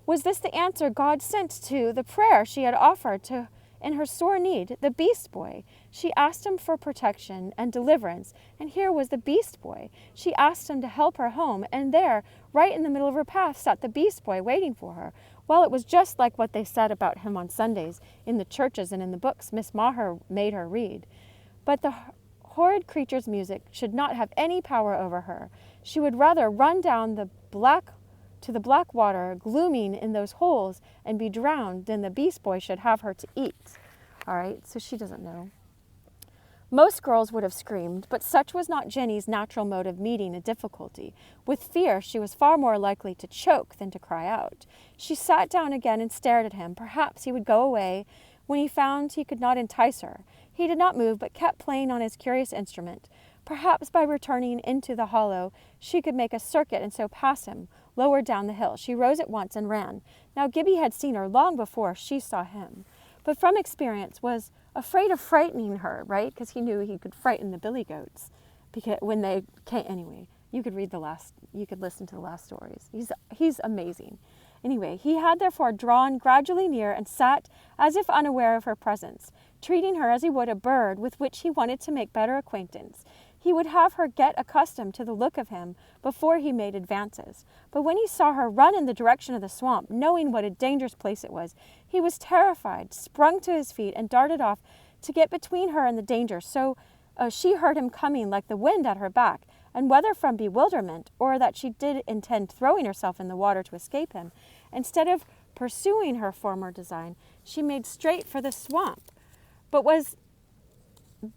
Was this the answer God sent to the prayer she had offered to in her sore need, the Beast Boy? She asked him for protection and deliverance, and here was the Beast Boy. She asked him to help her home, and there, right in the middle of her path, sat the Beast Boy waiting for her. Well, it was just like what they said about him on Sundays in the churches and in the books Miss Maher made her read. But the horrid creature's music should not have any power over her. She would rather run down to the black water, glooming in those holes, and be drowned than the Beast Boy should have her to eat. All right, so she doesn't know. Most girls would have screamed, but such was not Jenny's natural mode of meeting a difficulty. With fear, she was far more likely to choke than to cry out. She sat down again and stared at him. Perhaps he would go away when he found he could not entice her. He did not move, but kept playing on his curious instrument. Perhaps by returning into the hollow, she could make a circuit and so pass him, lower down the hill. She rose at once and ran. Now Gibbie had seen her long before she saw him, but from experience was afraid of frightening her, right? Because he knew he could frighten the billy goats. Because when they came, anyway, you could listen to the last stories. He's amazing. Anyway, he had therefore drawn gradually near and sat as if unaware of her presence. treating her as he would a bird with which he wanted to make better acquaintance. He would have her get accustomed to the look of him before he made advances. But when he saw her run in the direction of the swamp, knowing what a dangerous place it was, he was terrified, sprung to his feet, and darted off to get between her and the danger. So she heard him coming like the wind at her back, and whether from bewilderment or that she did intend throwing herself in the water to escape him, instead of pursuing her former design, she made straight for the swamp. But was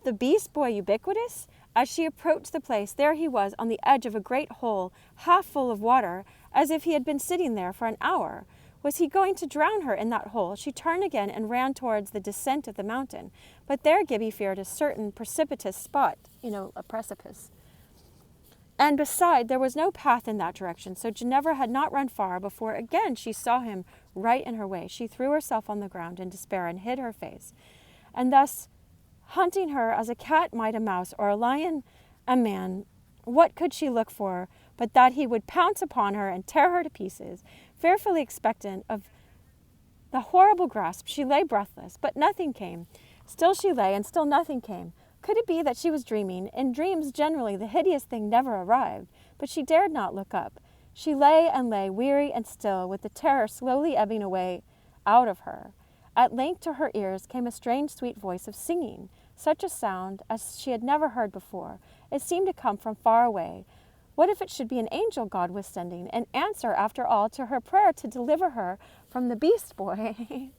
the beast boy ubiquitous? As she approached the place, there he was on the edge of a great hole, half full of water, as if he had been sitting there for an hour. Was he going to drown her in that hole? She turned again and ran towards the descent of the mountain. But there Gibbie feared a certain precipitous spot, a precipice. And beside, there was no path in that direction, so Ginevra had not run far before again she saw him right in her way. She threw herself on the ground in despair and hid her face. And thus, hunting her as a cat might a mouse or a lion a man, what could she look for but that he would pounce upon her and tear her to pieces? Fearfully expectant of the horrible grasp, she lay breathless, but nothing came. Still she lay, and still nothing came. Could it be that she was dreaming? In dreams, generally, the hideous thing never arrived, but she dared not look up. She lay and lay, weary and still, with the terror slowly ebbing away out of her. At length to her ears came a strange, sweet voice of singing, such a sound as she had never heard before. It seemed to come from far away. What if it should be an angel God was sending, an answer, after all, to her prayer to deliver her from the beast boy?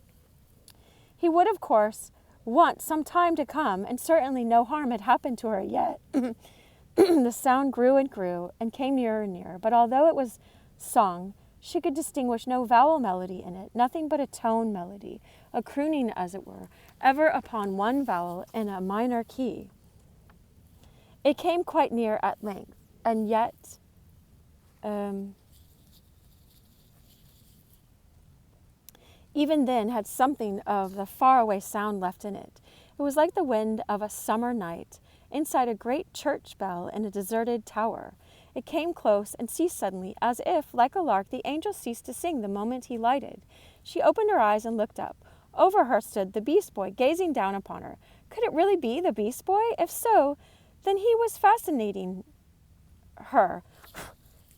He would, of course, want some time to come, and certainly no harm had happened to her yet. The sound grew and came nearer and nearer, but although it was sung, she could distinguish no vowel melody in it, nothing but a tone melody, a crooning, as it were, ever upon one vowel in a minor key. It came quite near at length, and yet even then had something of the faraway sound left in it. It was like the wind of a summer night inside a great church bell in a deserted tower. It came close and ceased suddenly, as if, like a lark, the angel ceased to sing the moment he lighted. She opened her eyes and looked up. Over her stood the beast boy, gazing down upon her. Could it really be the beast boy? If so, then he was fascinating her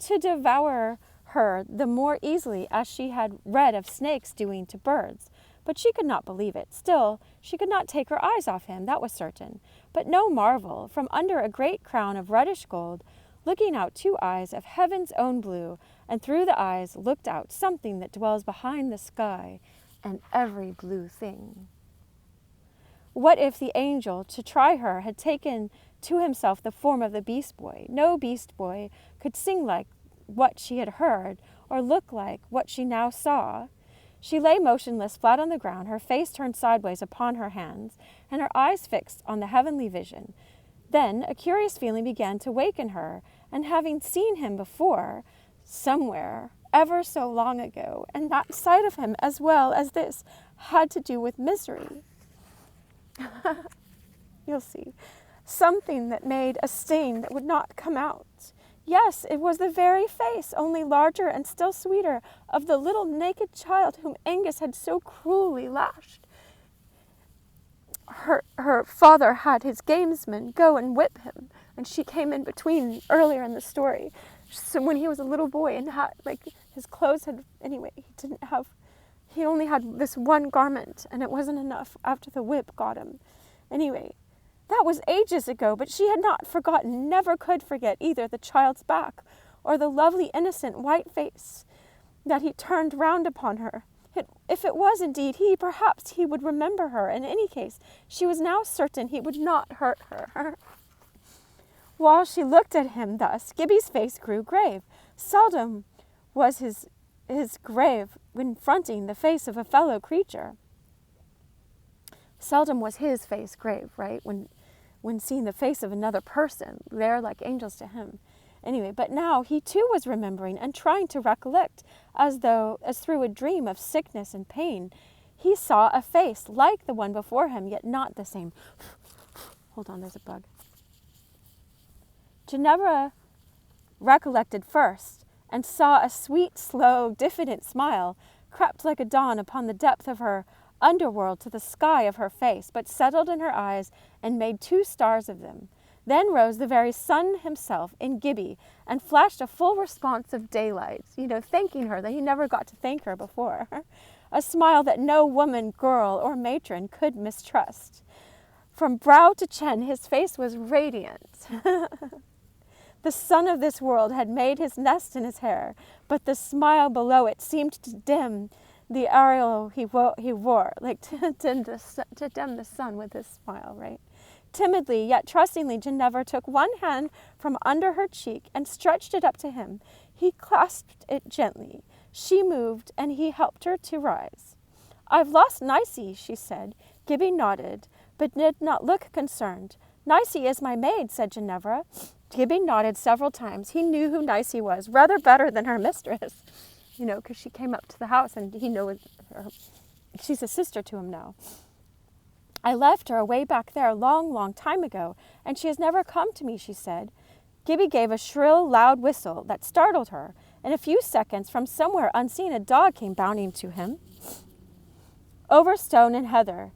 to devour her the more easily as she had read of snakes doing to birds. But she could not believe it. Still, she could not take her eyes off him, that was certain. But no marvel, from under a great crown of reddish gold, looking out 2 eyes of heaven's own blue, and through the eyes looked out something that dwells behind the sky and every blue thing. What if the angel, to try her, had taken to himself the form of the beast boy? No beast boy could sing like what she had heard, or look like what she now saw. She lay motionless, flat on the ground, her face turned sideways upon her hands, and her eyes fixed on the heavenly vision. Then a curious feeling began to waken her, and having seen him before, somewhere, ever so long ago, and that sight of him as well as this had to do with misery. You'll see. Something that made a stain that would not come out. Yes, it was the very face, only larger and still sweeter, of the little naked child whom Angus had so cruelly lashed. Her father had his gamesman go and whip him, and she came in between earlier in the story. So when he was a little boy and had, his clothes had, he only had this one garment, and it wasn't enough after the whip got him. Anyway, that was ages ago, but she had not forgotten, never could forget either the child's back or the lovely innocent white face that he turned round upon her. If it was indeed he, perhaps he would remember her. In any case, she was now certain he would not hurt her. While she looked at him thus, Gibbie's face grew grave. Seldom was his grave when fronting the face of a fellow creature. Seldom was his face grave, right? When seeing the face of another person, they're like angels to him. Anyway, but now he too was remembering and trying to recollect, as through a dream of sickness and pain. He saw a face like the one before him, yet not the same. Hold on, there's a bug. Ginevra recollected first, and saw a sweet, slow, diffident smile crept like a dawn upon the depth of her underworld to the sky of her face, but settled in her eyes and made 2 stars of them. Then rose the very sun himself in Gibbie and flashed a full response of daylight, thanking her that he never got to thank her before. A smile that no woman, girl, or matron could mistrust. From brow to chin, his face was radiant. The sun of this world had made his nest in his hair, but the smile below it seemed to dim the aureole he wore, like to dim the sun with his smile, right? Timidly, yet trustingly, Ginevra took one hand from under her cheek and stretched it up to him. He clasped it gently. She moved, and he helped her to rise. "I've lost Nicey," she said. Gibbie nodded, but did not look concerned. "Nicey is my maid," said Ginevra. Gibbie nodded several times. He knew who Nicey was, rather better than her mistress, because she came up to the house, and he knows her. She's a sister to him now. "I left her away back there a long, long time ago, and she has never come to me," she said. Gibbie gave a shrill, loud whistle that startled her. In a few seconds, from somewhere unseen, a dog came bounding to him. Over stone and heather.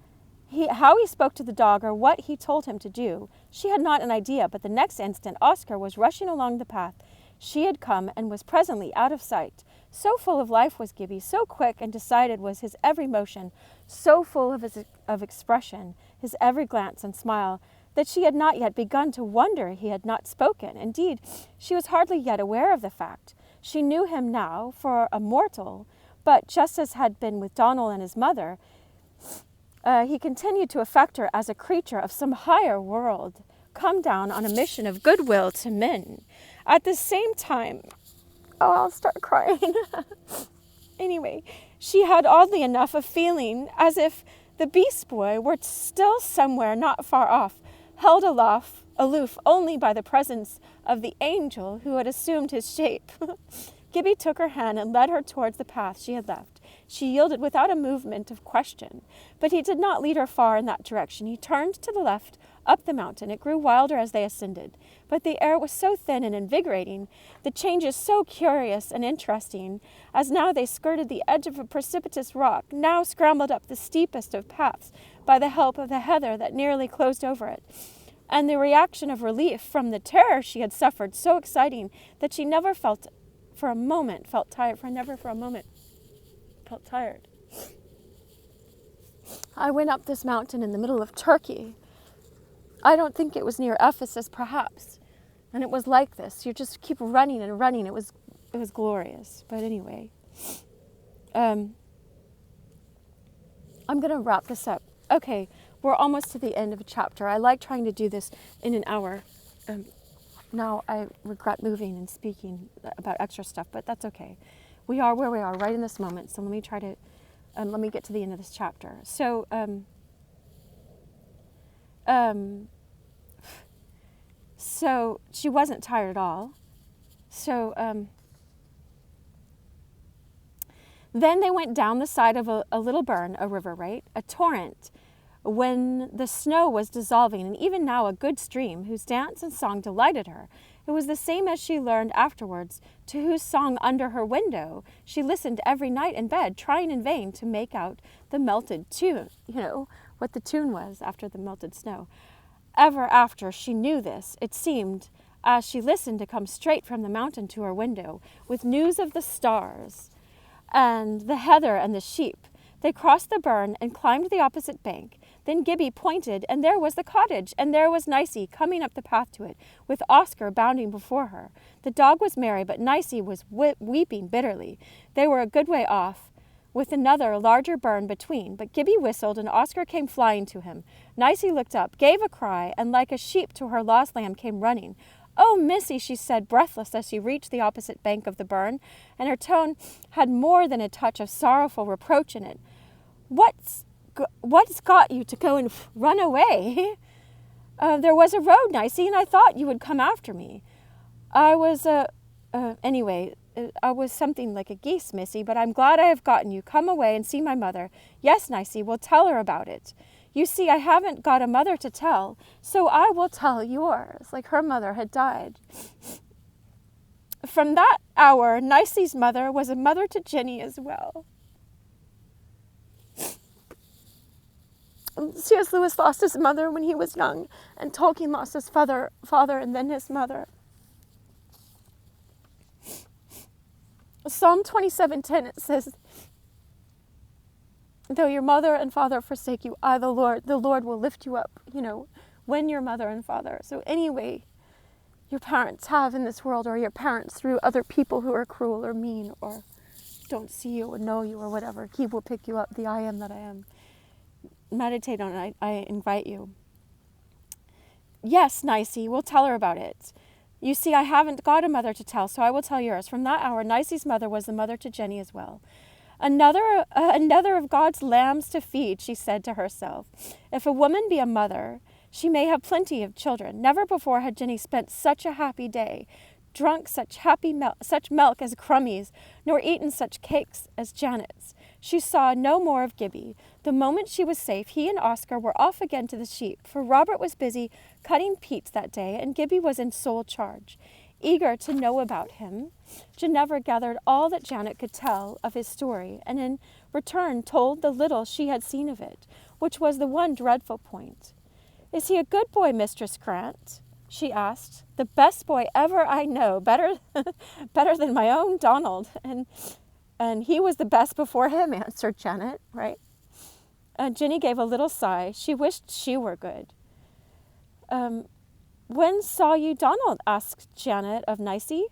How he spoke to the dog or what he told him to do, she had not an idea, but the next instant Oscar was rushing along the path she had come and was presently out of sight. So full of life was Gibbie, so quick and decided was his every motion, so full of expression, his every glance and smile, that she had not yet begun to wonder he had not spoken. Indeed, she was hardly yet aware of the fact. She knew him now for a mortal, but just as had been with Donald and his mother, he continued to affect her as a creature of some higher world, come down on a mission of goodwill to men. At the same time, I'll start crying. Anyway, she had oddly enough a feeling as if the beast boy were still somewhere not far off, held aloof only by the presence of the angel who had assumed his shape. Gibbie took her hand and led her towards the path she had left. She yielded without a movement of question, but he did not lead her far in that direction. He turned to the left, up the mountain. It grew wilder as they ascended, but the air was so thin and invigorating, the changes so curious and interesting, as now they skirted the edge of a precipitous rock, now scrambled up the steepest of paths by the help of the heather that nearly closed over it, and the reaction of relief from the terror she had suffered so exciting that she never felt tired. I went up this mountain in the middle of Turkey. I don't think it was near Ephesus, perhaps. And it was like this. You just keep running and running. It was glorious. But anyway, I'm going to wrap this up. Okay, we're almost to the end of a chapter. I like trying to do this in an hour. Now I regret moving and speaking about extra stuff, but that's okay. We are where we are right in this moment. So let me try to, let me get to the end of this chapter. So, so she wasn't tired at all. So, then they went down the side of a little burn, a river, right? A torrent, when the snow was dissolving, and even now a good stream, whose dance and song delighted her. It was the same as she learned afterwards, to whose song under her window she listened every night in bed, trying in vain to make out the melted tune, what the tune was after the melted snow. Ever after she knew this, it seemed, as she listened, to come straight from the mountain to her window, with news of the stars, and the heather and the sheep. They crossed the burn and climbed the opposite bank. Then Gibbie pointed, and there was the cottage, and there was Nicey coming up the path to it, with Oscar bounding before her. The dog was merry, but Nicey was weeping bitterly. They were a good way off, with another larger burn between, but Gibbie whistled, and Oscar came flying to him. Nicey looked up, gave a cry, and like a sheep to her lost lamb came running. "Oh, Missy," she said, breathless, as she reached the opposite bank of the burn, and her tone had more than a touch of sorrowful reproach in it. What's got you to go and run away?" There was a road, Nicey, and I thought you would come after me. I was something like a geese, Missy, but I'm glad I have gotten you. Come away and see my mother. Yes, Nicey, we'll tell her about it. You see, I haven't got a mother to tell, so I will tell yours," like her mother had died. From that hour, Nicey's mother was a mother to Jenny as well. C.S. Lewis lost his mother when he was young, and Tolkien lost his father and then his mother. Psalm 27:10, it says, though your mother and father forsake you, I, the Lord will lift you up, when your mother and father. So anyway, your parents have in this world, or your parents through other people who are cruel or mean or don't see you or know you or whatever, he will pick you up, the I am that I am. Meditate on it, I invite you. Yes, Nicey, we'll tell her about it. You see, I haven't got a mother to tell, so I will tell yours. From that hour, Nicey's mother was the mother to Jenny as well. Another of God's lambs to feed, she said to herself. If a woman be a mother, she may have plenty of children. Never before had Jenny spent such a happy day, drunk such milk as Crummie's, nor eaten such cakes as Janet's. She saw no more of Gibbie. The moment she was safe, he and Oscar were off again to the sheep, for Robert was busy cutting peats that day, and Gibbie was in sole charge. Eager to know about him, Ginevra gathered all that Janet could tell of his story, and in return told the little she had seen of it, which was the one dreadful point. Is he a good boy, Mistress Grant? She asked. The best boy ever I know, better than my own Donald, and he was the best before him, answered Janet, right? Ginny gave a little sigh. She wished she were good. When saw you Donald? Asked Janet of Nicey.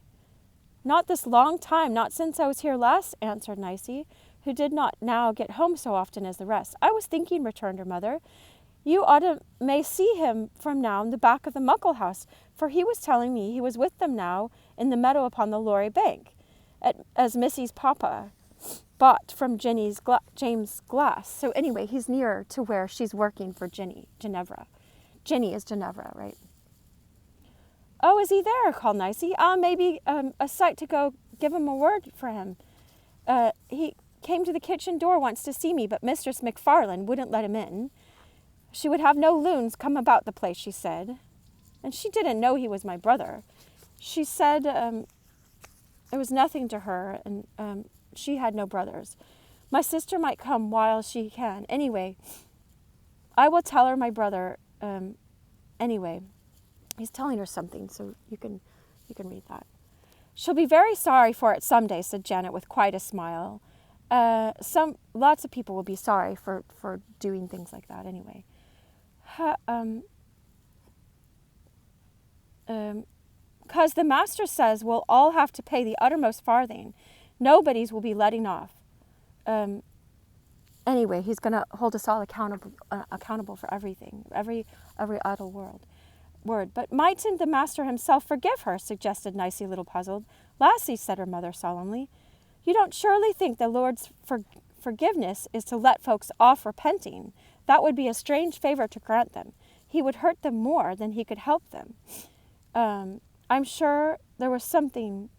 Not this long time, not since I was here last, answered Nicey, who did not now get home so often as the rest. I was thinking, returned her mother, you may see him from now in the back of the Muckle house, for he was telling me he was with them now in the meadow upon the Lorry bank, as Missy's papa bought from James Glass. So anyway, he's near to where she's working for Ginevra. Ginny is Ginevra, right? Oh, is he there? Called Nicey. Maybe a sight to go give him a word for him. He came to the kitchen door once to see me, but Mistress MacFarlane wouldn't let him in. She would have no loons come about the place, she said. And she didn't know he was my brother. She said it was nothing to her, and she had no brothers. My sister might come while she can. Anyway, I will tell her my brother. Anyway, he's telling her something, so you can read that. She'll be very sorry for it someday, said Janet with quite a smile. Lots of people will be sorry for doing things like that anyway. Because the master says we'll all have to pay the uttermost farthing. Nobody's will be letting off. Anyway, he's going to hold us all accountable for everything, every idle word. But mightn't the master himself forgive her, suggested Nicey, a little puzzled. Lassie, said her mother solemnly, you don't surely think the Lord's forgiveness is to let folks off repenting. That would be a strange favor to grant them. He would hurt them more than he could help them. I'm sure there was something,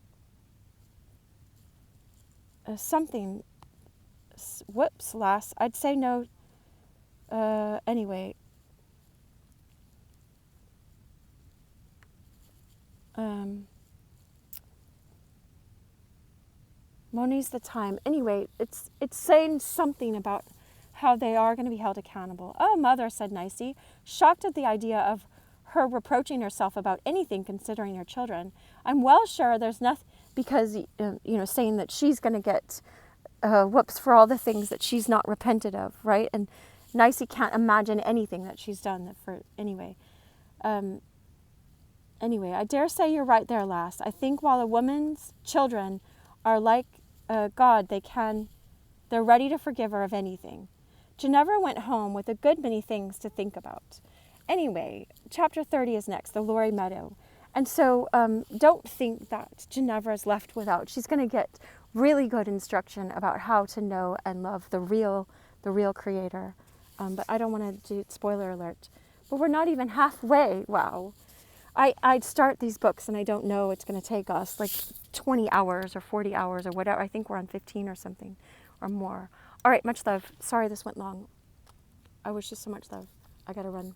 whoops, lass, I'd say no, anyway. Moni's the time. Anyway, it's saying something about how they are going to be held accountable. Oh, Mother, said Nicey, shocked at the idea of her reproaching herself about anything considering her children. I'm well sure there's nothing, because, saying that she's going to get whoops for all the things that she's not repented of, right? And Nicey can't imagine anything that she's done anyway. Anyway, I dare say you're right there, lass. I think while a woman's children are like God, they're ready to forgive her of anything. Ginevra went home with a good many things to think about. Anyway, chapter 30 is next, the Lorry Meadow. And so don't think that Ginevra is left without. She's going to get really good instruction about how to know and love the real creator. But I don't want to do spoiler alert. But we're not even halfway. Wow. I'd start these books and I don't know, it's going to take us like 20 hours or 40 hours or whatever. I think we're on 15 or something or more. All right, much love. Sorry this went long. I wish you so much love. I got to run.